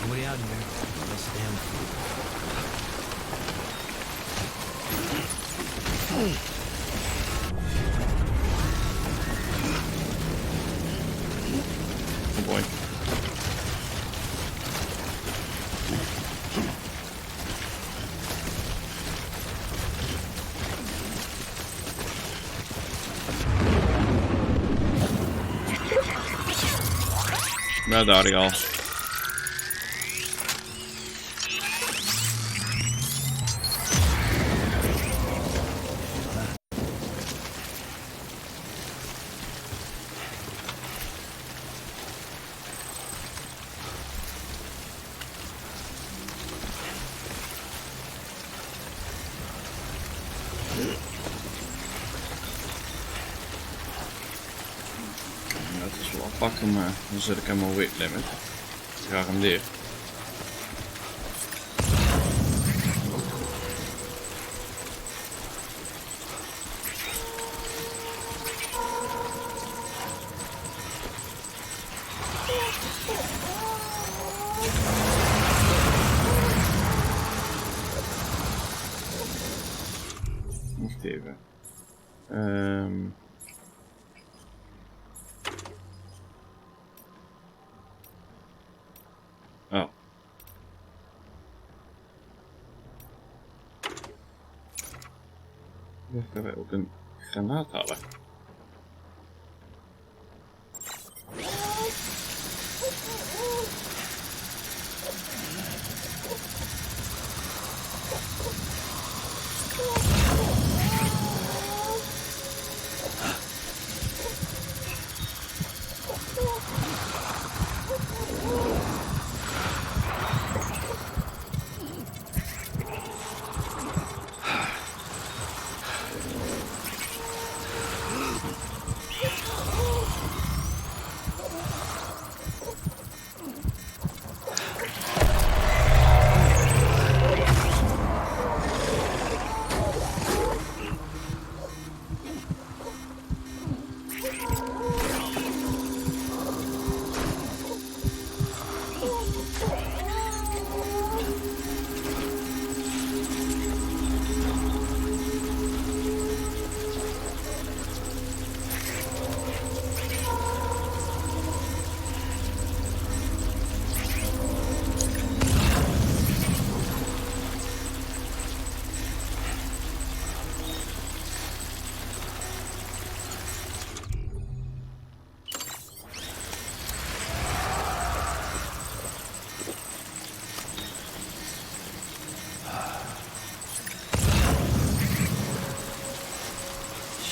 Nobody out here. Let's stand. Oh boy. Ja, daar had ik al. Dat is wel pakken, maar dan zet ik helemaal weight limit. Gegarandeerd. Wacht even. Oh. Ik dacht dat wij ook een granaat hadden.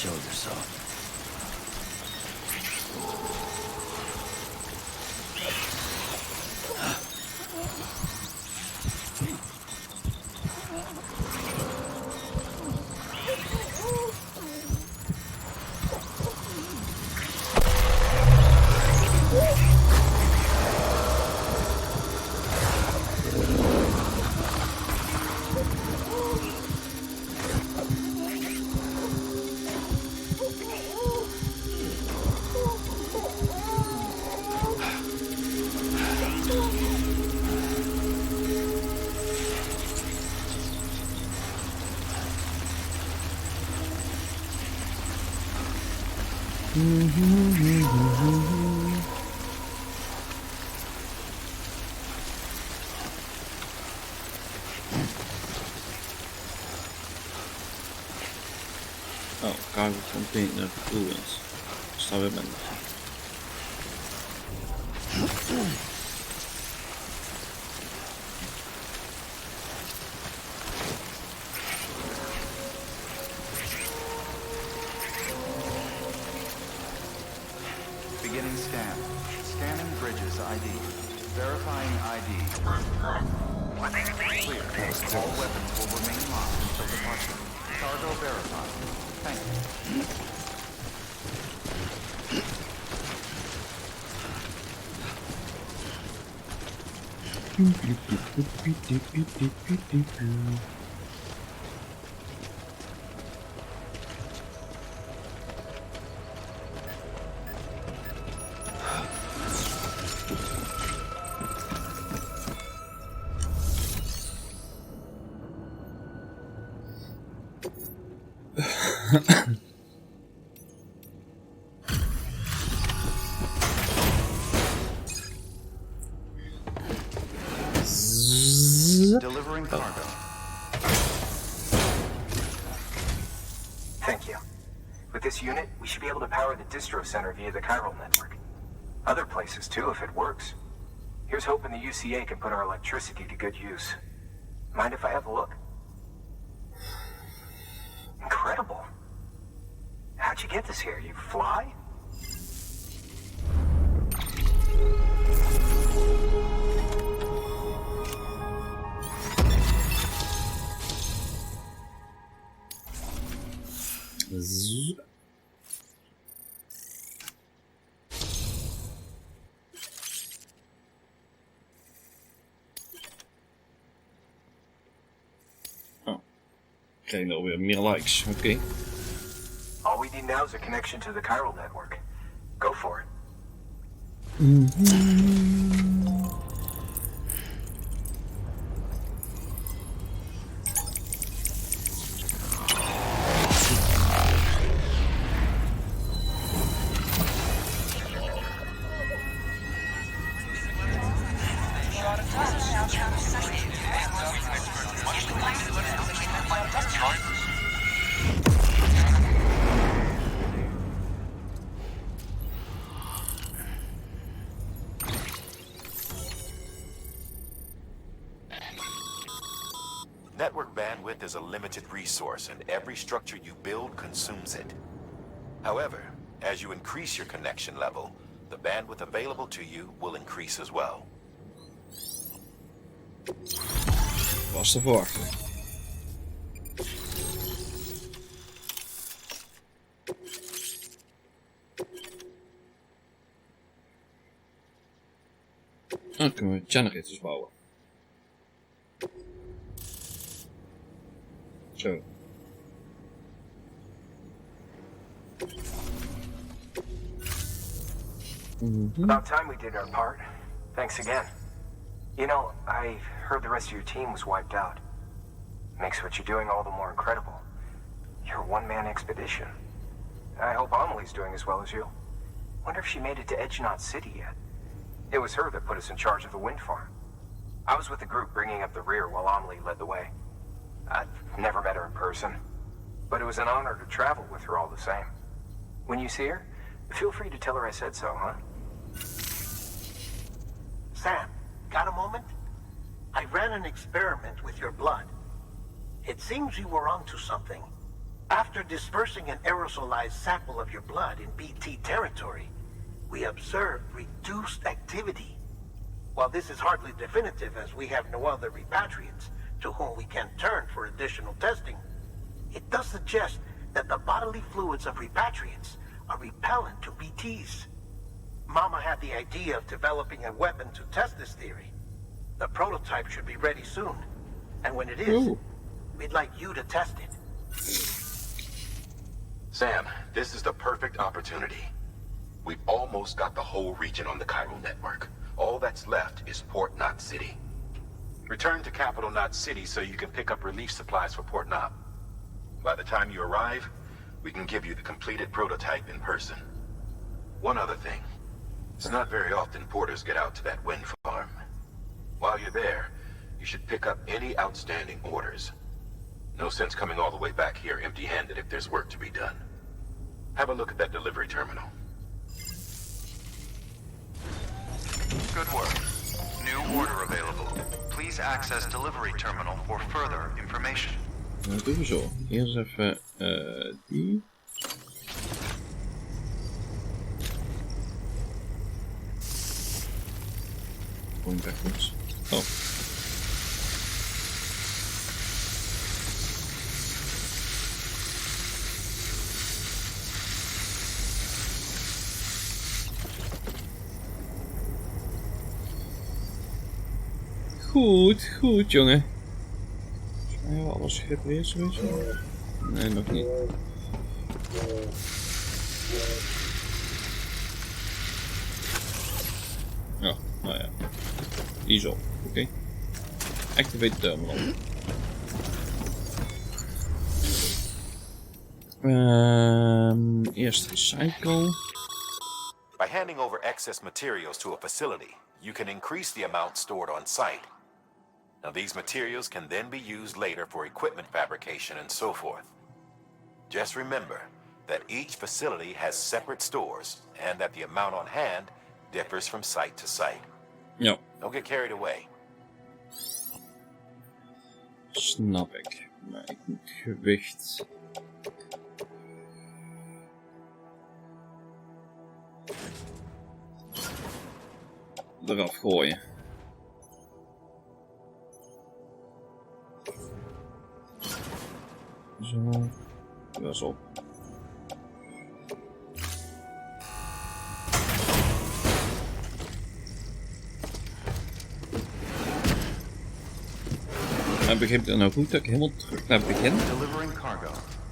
Show yourself. Oh, cargo container ruins. Sta weer met. Beginning scan. Scanning bridges ID. Verifying ID. Clear. All weapons will remain locked until departure. Cargo verified. Thank you. Delivering cargo. Thank you. With this unit, we should be able to power the distro center via the chiral network. Other places too, if it works. Here's hoping the UCA can put our electricity to good use. Mind if I have a look? Incredible. How'd you get this here? You fly? Oh. Krijg je alweer meer likes. Oké. All we need now is a connection to the chiral network. Go for it. Network bandwidth is a limited resource, and every structure you build consumes it. However, as you increase your connection level, the bandwidth available to you will increase as well. Was te verwachten. Dan kunnen we generators bouwen. Zo. About time we did our part. Thanks again. You know, I heard the rest of your team was wiped out. Makes what you're doing all the more incredible. You're a one-man expedition. I hope Amelie's doing as well as you. Wonder if she made it to Edgenot City yet. It was her that put us in charge of the wind farm. I was with the group bringing up the rear while Amelie led the way. I've never met her in person, but it was an honor to travel with her all the same. When you see her, feel free to tell her I said so, huh? Sam, got a moment? I ran an experiment with your blood. It seems you were onto something. After dispersing an aerosolized sample of your blood in BT territory, we observed reduced activity. While this is hardly definitive, as we have no other repatriates to whom we can turn for additional testing, it does suggest that the bodily fluids of repatriates are repellent to BTs. Mama had the idea of developing a weapon to test this theory. The prototype should be ready soon, and when it is, we'd like you to test it. Sam, this is the perfect opportunity. We've almost got the whole region on the chiral network. All that's left is Port Knot City. Return to Capital Knot City so you can pick up relief supplies for Port Knot. By the time you arrive, we can give you the completed prototype in person. One other thing. It's not very often porters get out to that wind farm. While you're there, you should pick up any outstanding orders. No sense coming all the way back here empty-handed if there's work to be done. Have a look at that delivery terminal. Good work. New order available. Please access delivery terminal for further information. Dat doen we zo. Eerst even die. Going backwards. Oh. Goed jongen. Hebben we alles gerepareerd sowieso? Nee, nog niet. Ja, nou ja. Die zo, oké. Activate terminal. Eerst recycle. By handing over excess materials to a facility, you can increase the amount stored on site. Now these materials can then be used later for equipment fabrication and so forth. Just remember that each facility has separate stores and that the amount on hand differs from site to site. Ja. Don't get carried away. Snap ik. Maar ik moet gewicht... eraf gooien. Zo. Dat is op. En begint het nou goed dat ik helemaal terug naar het begin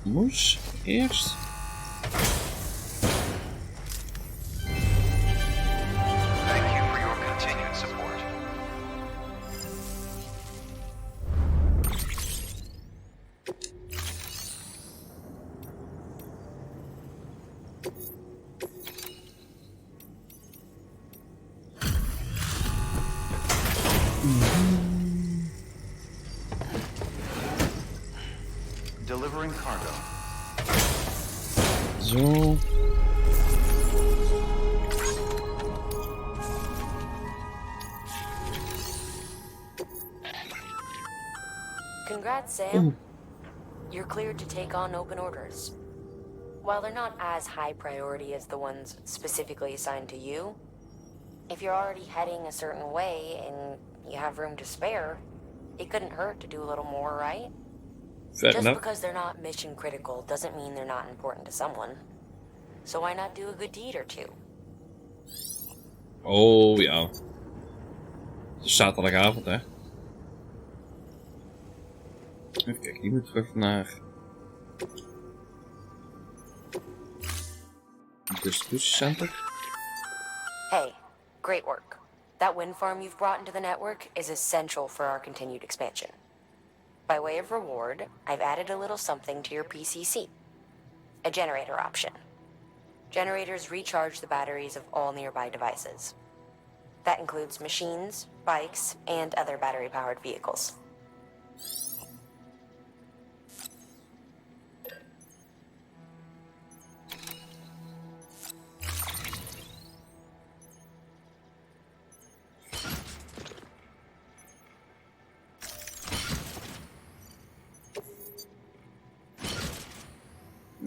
moest eerst? Thank you for your continued support. Delivering cargo. Zo. Congrats, Sam. You're cleared to take on open orders. While they're not as high priority as the ones specifically assigned to you, if you're already heading a certain way and you have room to spare, it couldn't hurt to do a little more, right? Fair Just enough. because they're not mission critical doesn't mean they're not important to someone. So why not do a good deed or two? Oh ja. Het is zaterdagavond, hè. Even kijken, die moet terug naar... het distributiecenter. Hey, great work. That wind farm you've brought into the network is essential for our continued expansion. By way of reward, I've added a little something to your PCC. A generator option. Generators recharge the batteries of all nearby devices. That includes machines, bikes, and other battery-powered vehicles.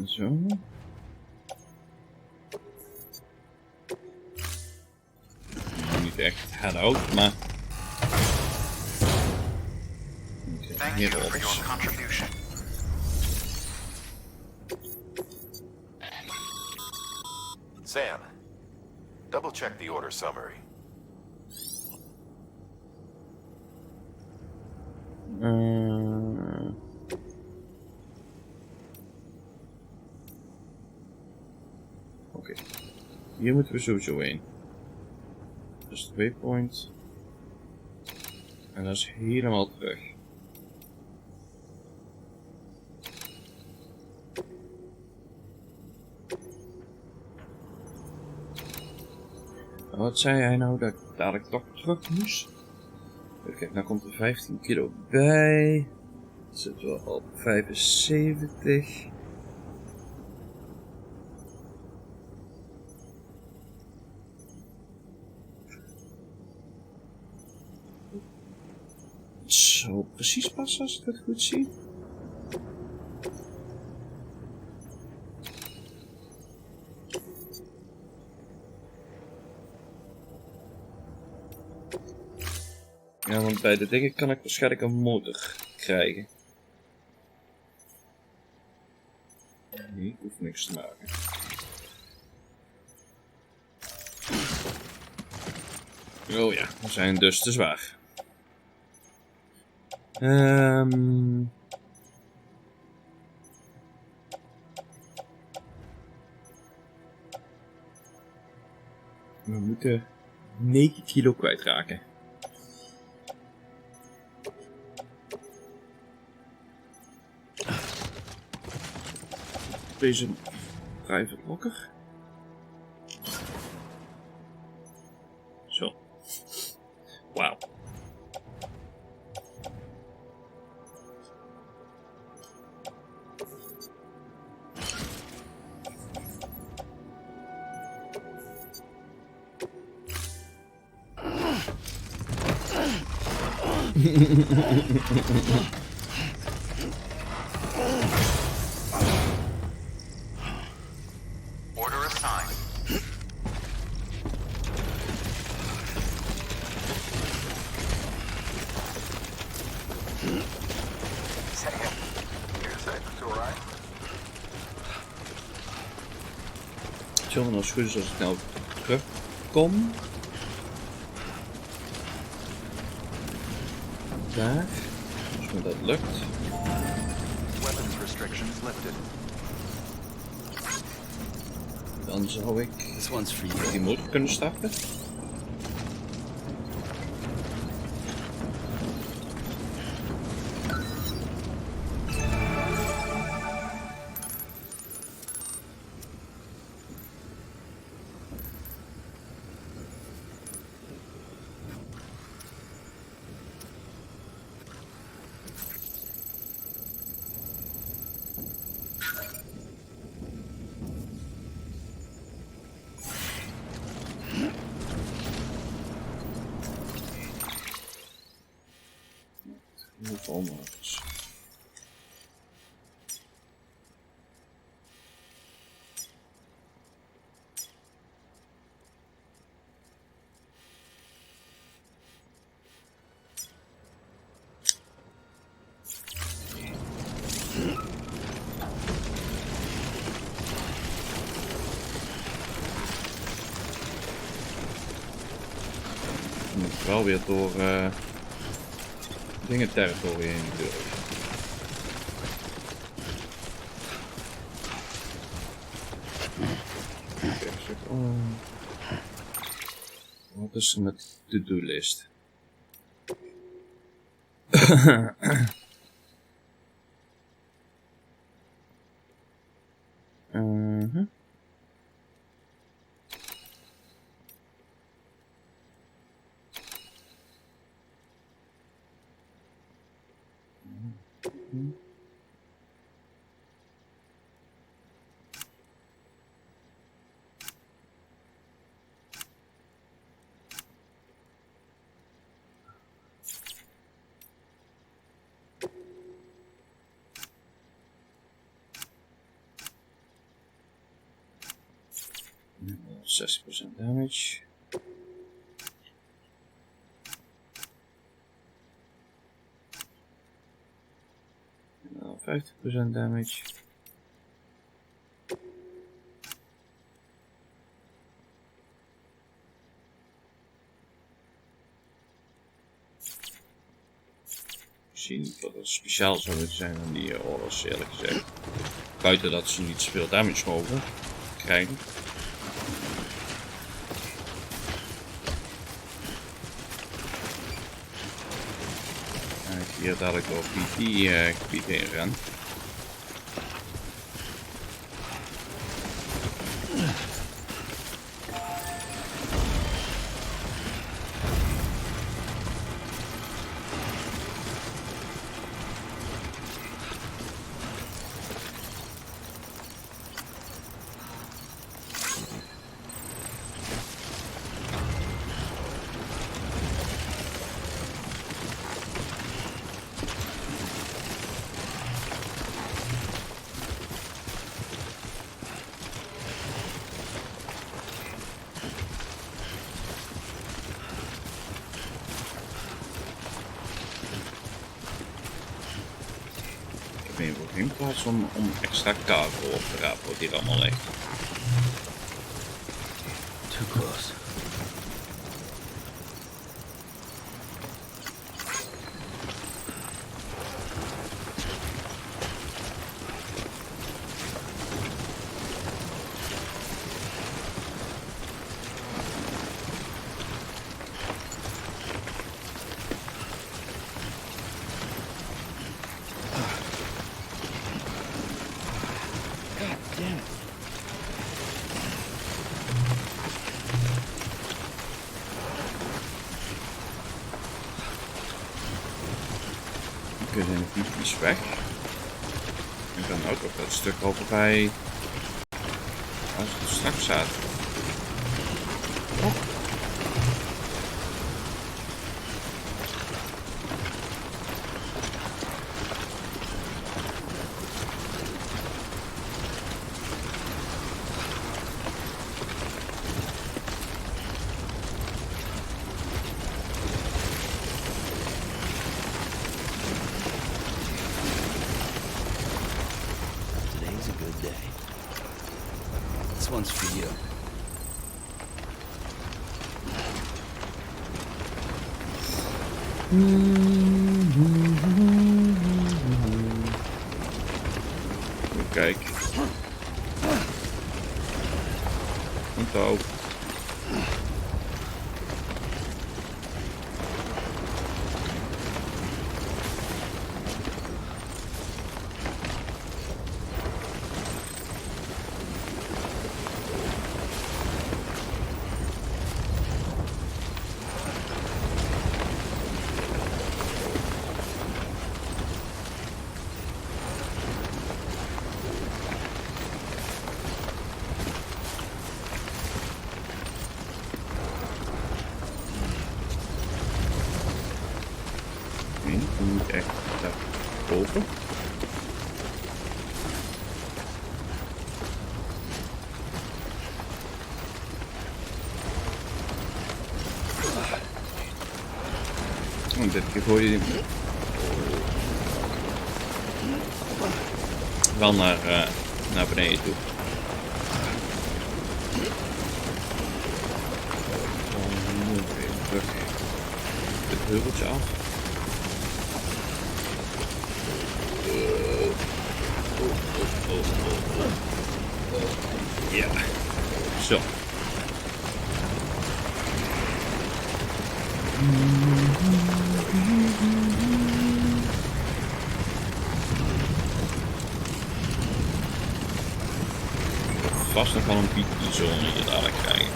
Zo. Niet echt head-out, maar... Thank you for your contribution. Sam, double-check the order summary. Oké. Hier moeten we sowieso heen. Dus 2 point. En dat is helemaal terug. Wat zei hij nou dat ik dadelijk toch terug moest? Even kijken, nou komt er 15 kilo bij. Dan zitten we op 75. Het zou precies passen als ik het goed zie. Ja, want bij de dingen kan ik waarschijnlijk een motor krijgen. Nee, ik hoef niks te maken. Oh ja, we zijn dus te zwaar. We moeten 9 kilo kwijtraken. Deze private locker. Zo. Wauw. Order assigned. Sam, you're safe to arrive. Zullen we als het goed is als ik nou terugkom. Daar. Als me dat lukt. Weapons restrictions lifted. Dan zou ik die motor kunnen starten. Almost. Moet wel weer door dingen territorie heen natuurlijk. Wat is er met de do-list? No, 60% damage. No, 50% damage. Misschien dat het speciaal zou moeten zijn aan die orders, eerlijk gezegd. Buiten dat ze niet zoveel damage mogen krijgen. Hier dadelijk door PT-gebied heen ren. Geen plaats om extra cargo op te rapen wat hier allemaal ligt. Too close. We zijn iets weg. En dan ook op dat stuk over bij als het straks zaten. Oh. one's for you. Kijk. Onthoud. Nee, die moet echt daar open. Oh, dit keer gooi je die wel naar beneden toe. Dan moet ik even terug het heuveltje af. Ja, zo. Vast nog wel een PT-zone hier dadelijk krijgen.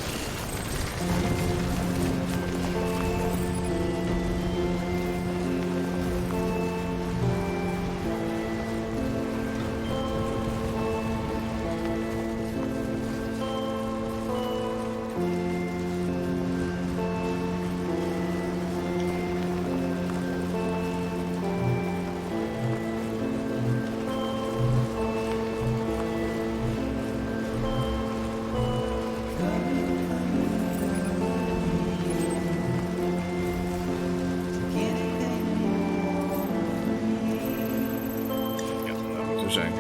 Zijn.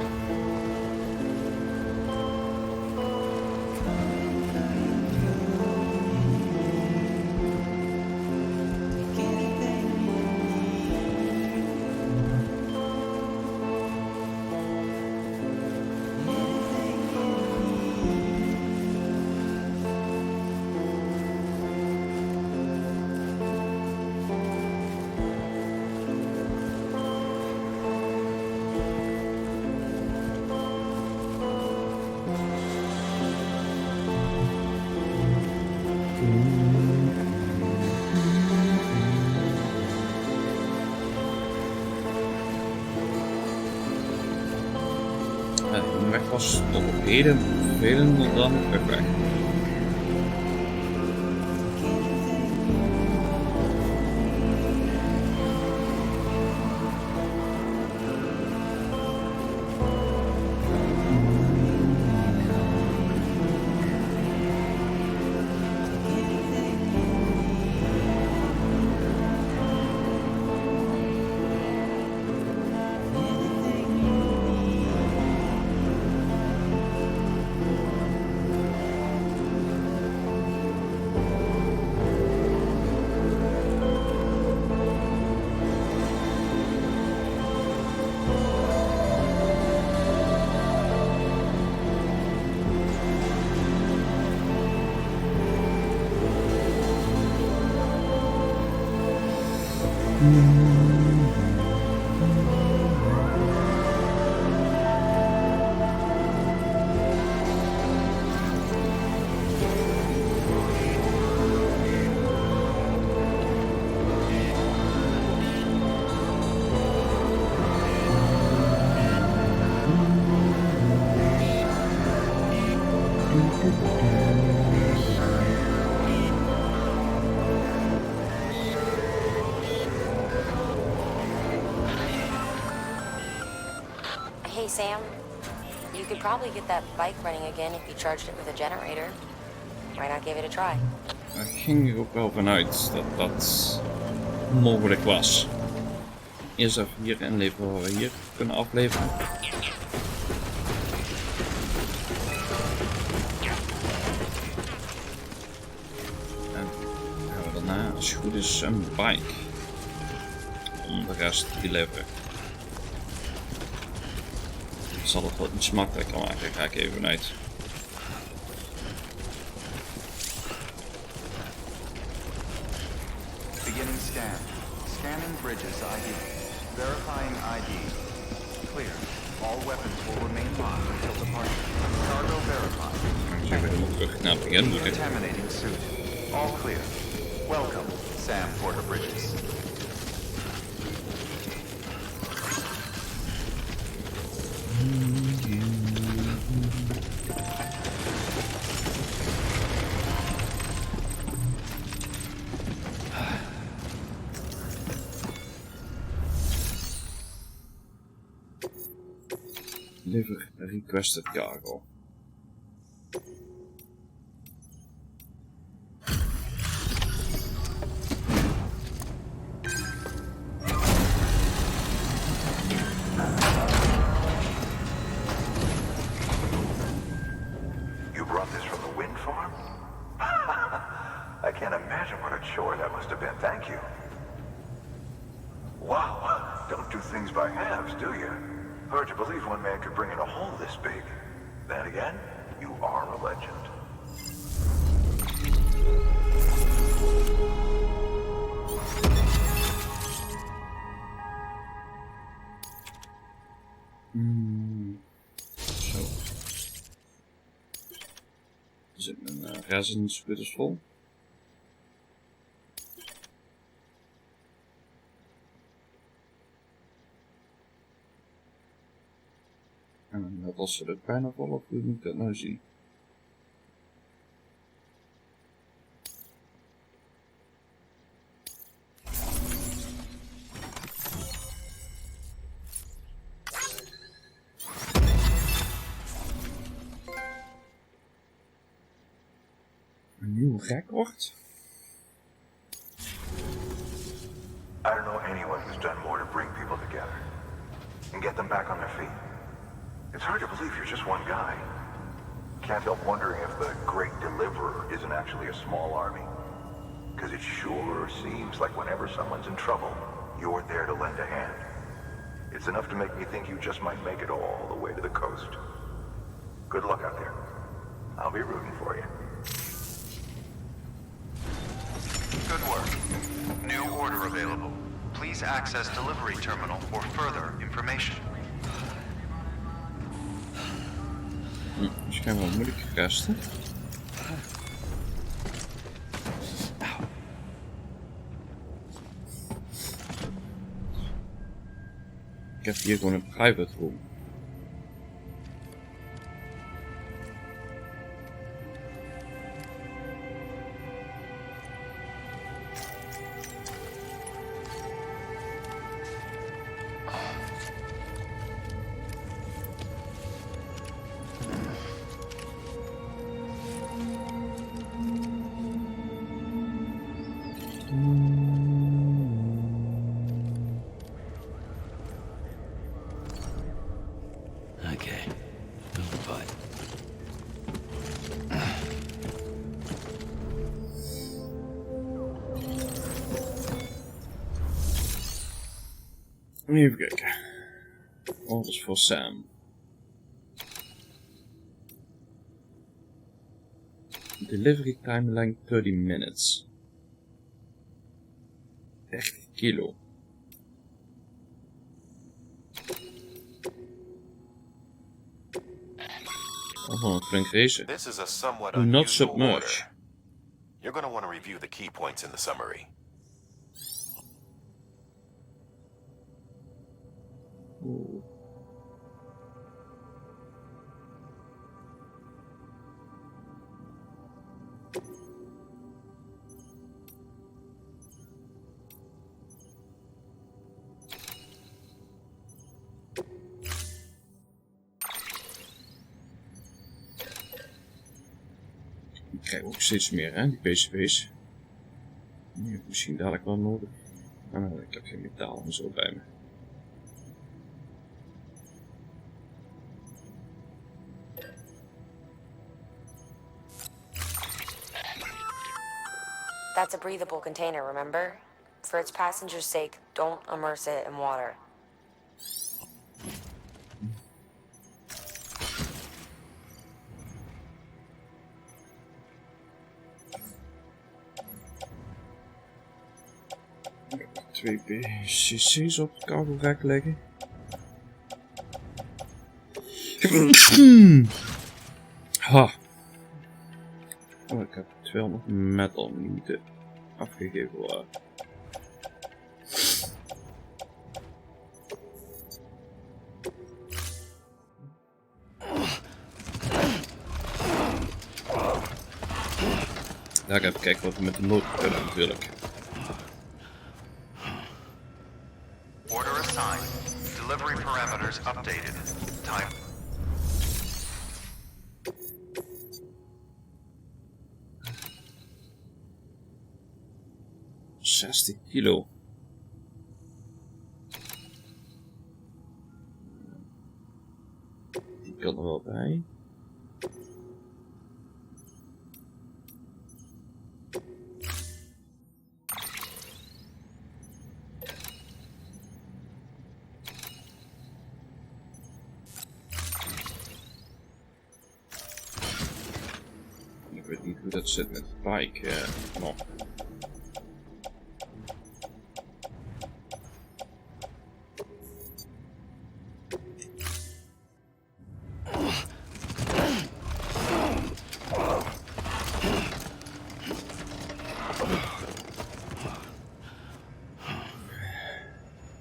De weg was tot op heden vervelender dan de weg. Hey, Sam. You could probably get that bike running again if you charged it with a generator. Why not give it a try? Daar ging ik ook wel vanuit dat dat mogelijk was. Eerst even hier inleveren wat we hier kunnen afleveren. het goed is een bike. Om de rest te deliveren. Dat zal het wel iets makkelijker maken. Daar ga ik even uit. Beginning scan. Scanning bridges ID. Verifying ID. Clear. All weapons will remain locked until departure. Cargo verified. Ik ben helemaal terug naar het begin moeten. Contaminating suit. All clear. Welcome, Sam Porter Bridges. Deliver requested cargo. You brought this from the wind farm? I can't imagine what a chore that must have been. Thank you. Wow, don't do things by halves, do you? Hard to believe one man could bring in a hole this big. Then again, you are a legend. Zo. Zit mijn resin-splitters vol. En dat was er ook bijna vol, of hoe moet ik dat nou zien? Een nieuw record? I don't know anyone who's done more to bring people together and get them back on their feet. It's hard to believe you're just one guy. Can't help wondering if the Great Deliverer isn't actually a small army. Because it sure seems like whenever someone's in trouble, you're there to lend a hand. It's enough to make me think you just might make it all the way to the coast. Good luck out there. I'll be rooting for you. Good work. New order available. Please access delivery terminal for further information. Misschien wel moeilijk gegasten. Ik heb hier gewoon een private room. Okay. But even kijken. Orders voor Sam. Delivery timeline 30 minutes. 30 kilo. Oh, flink racen. This is a somewhat Do not unusual submerge. order. You're going to want to review the key points in the summary. Ooh. Ik krijg ook steeds meer, hè, die PCB's. Die heb ik misschien dadelijk wel nodig. Ik heb geen metaal en zo bij me. That's a breathable container, remember? For its passengers' sake, don't immerse it in water. Ik heb 2 PCC's op het kabelrek leggen. Ha. Oh, ik heb 200 metal minuten afgegeven worden. Daar even kijken wat we met de motor kunnen natuurlijk. Order assigned. Delivery parameters updated. Time. $60 kilo. Die kan er wel bij. Ik weet niet hoe dat zit met de bike. Nog.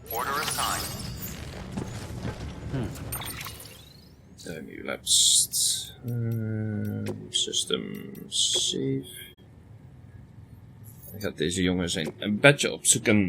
Order assigned. Nu lapsed. System save. Dan gaat deze jongen zijn een badge opzoeken.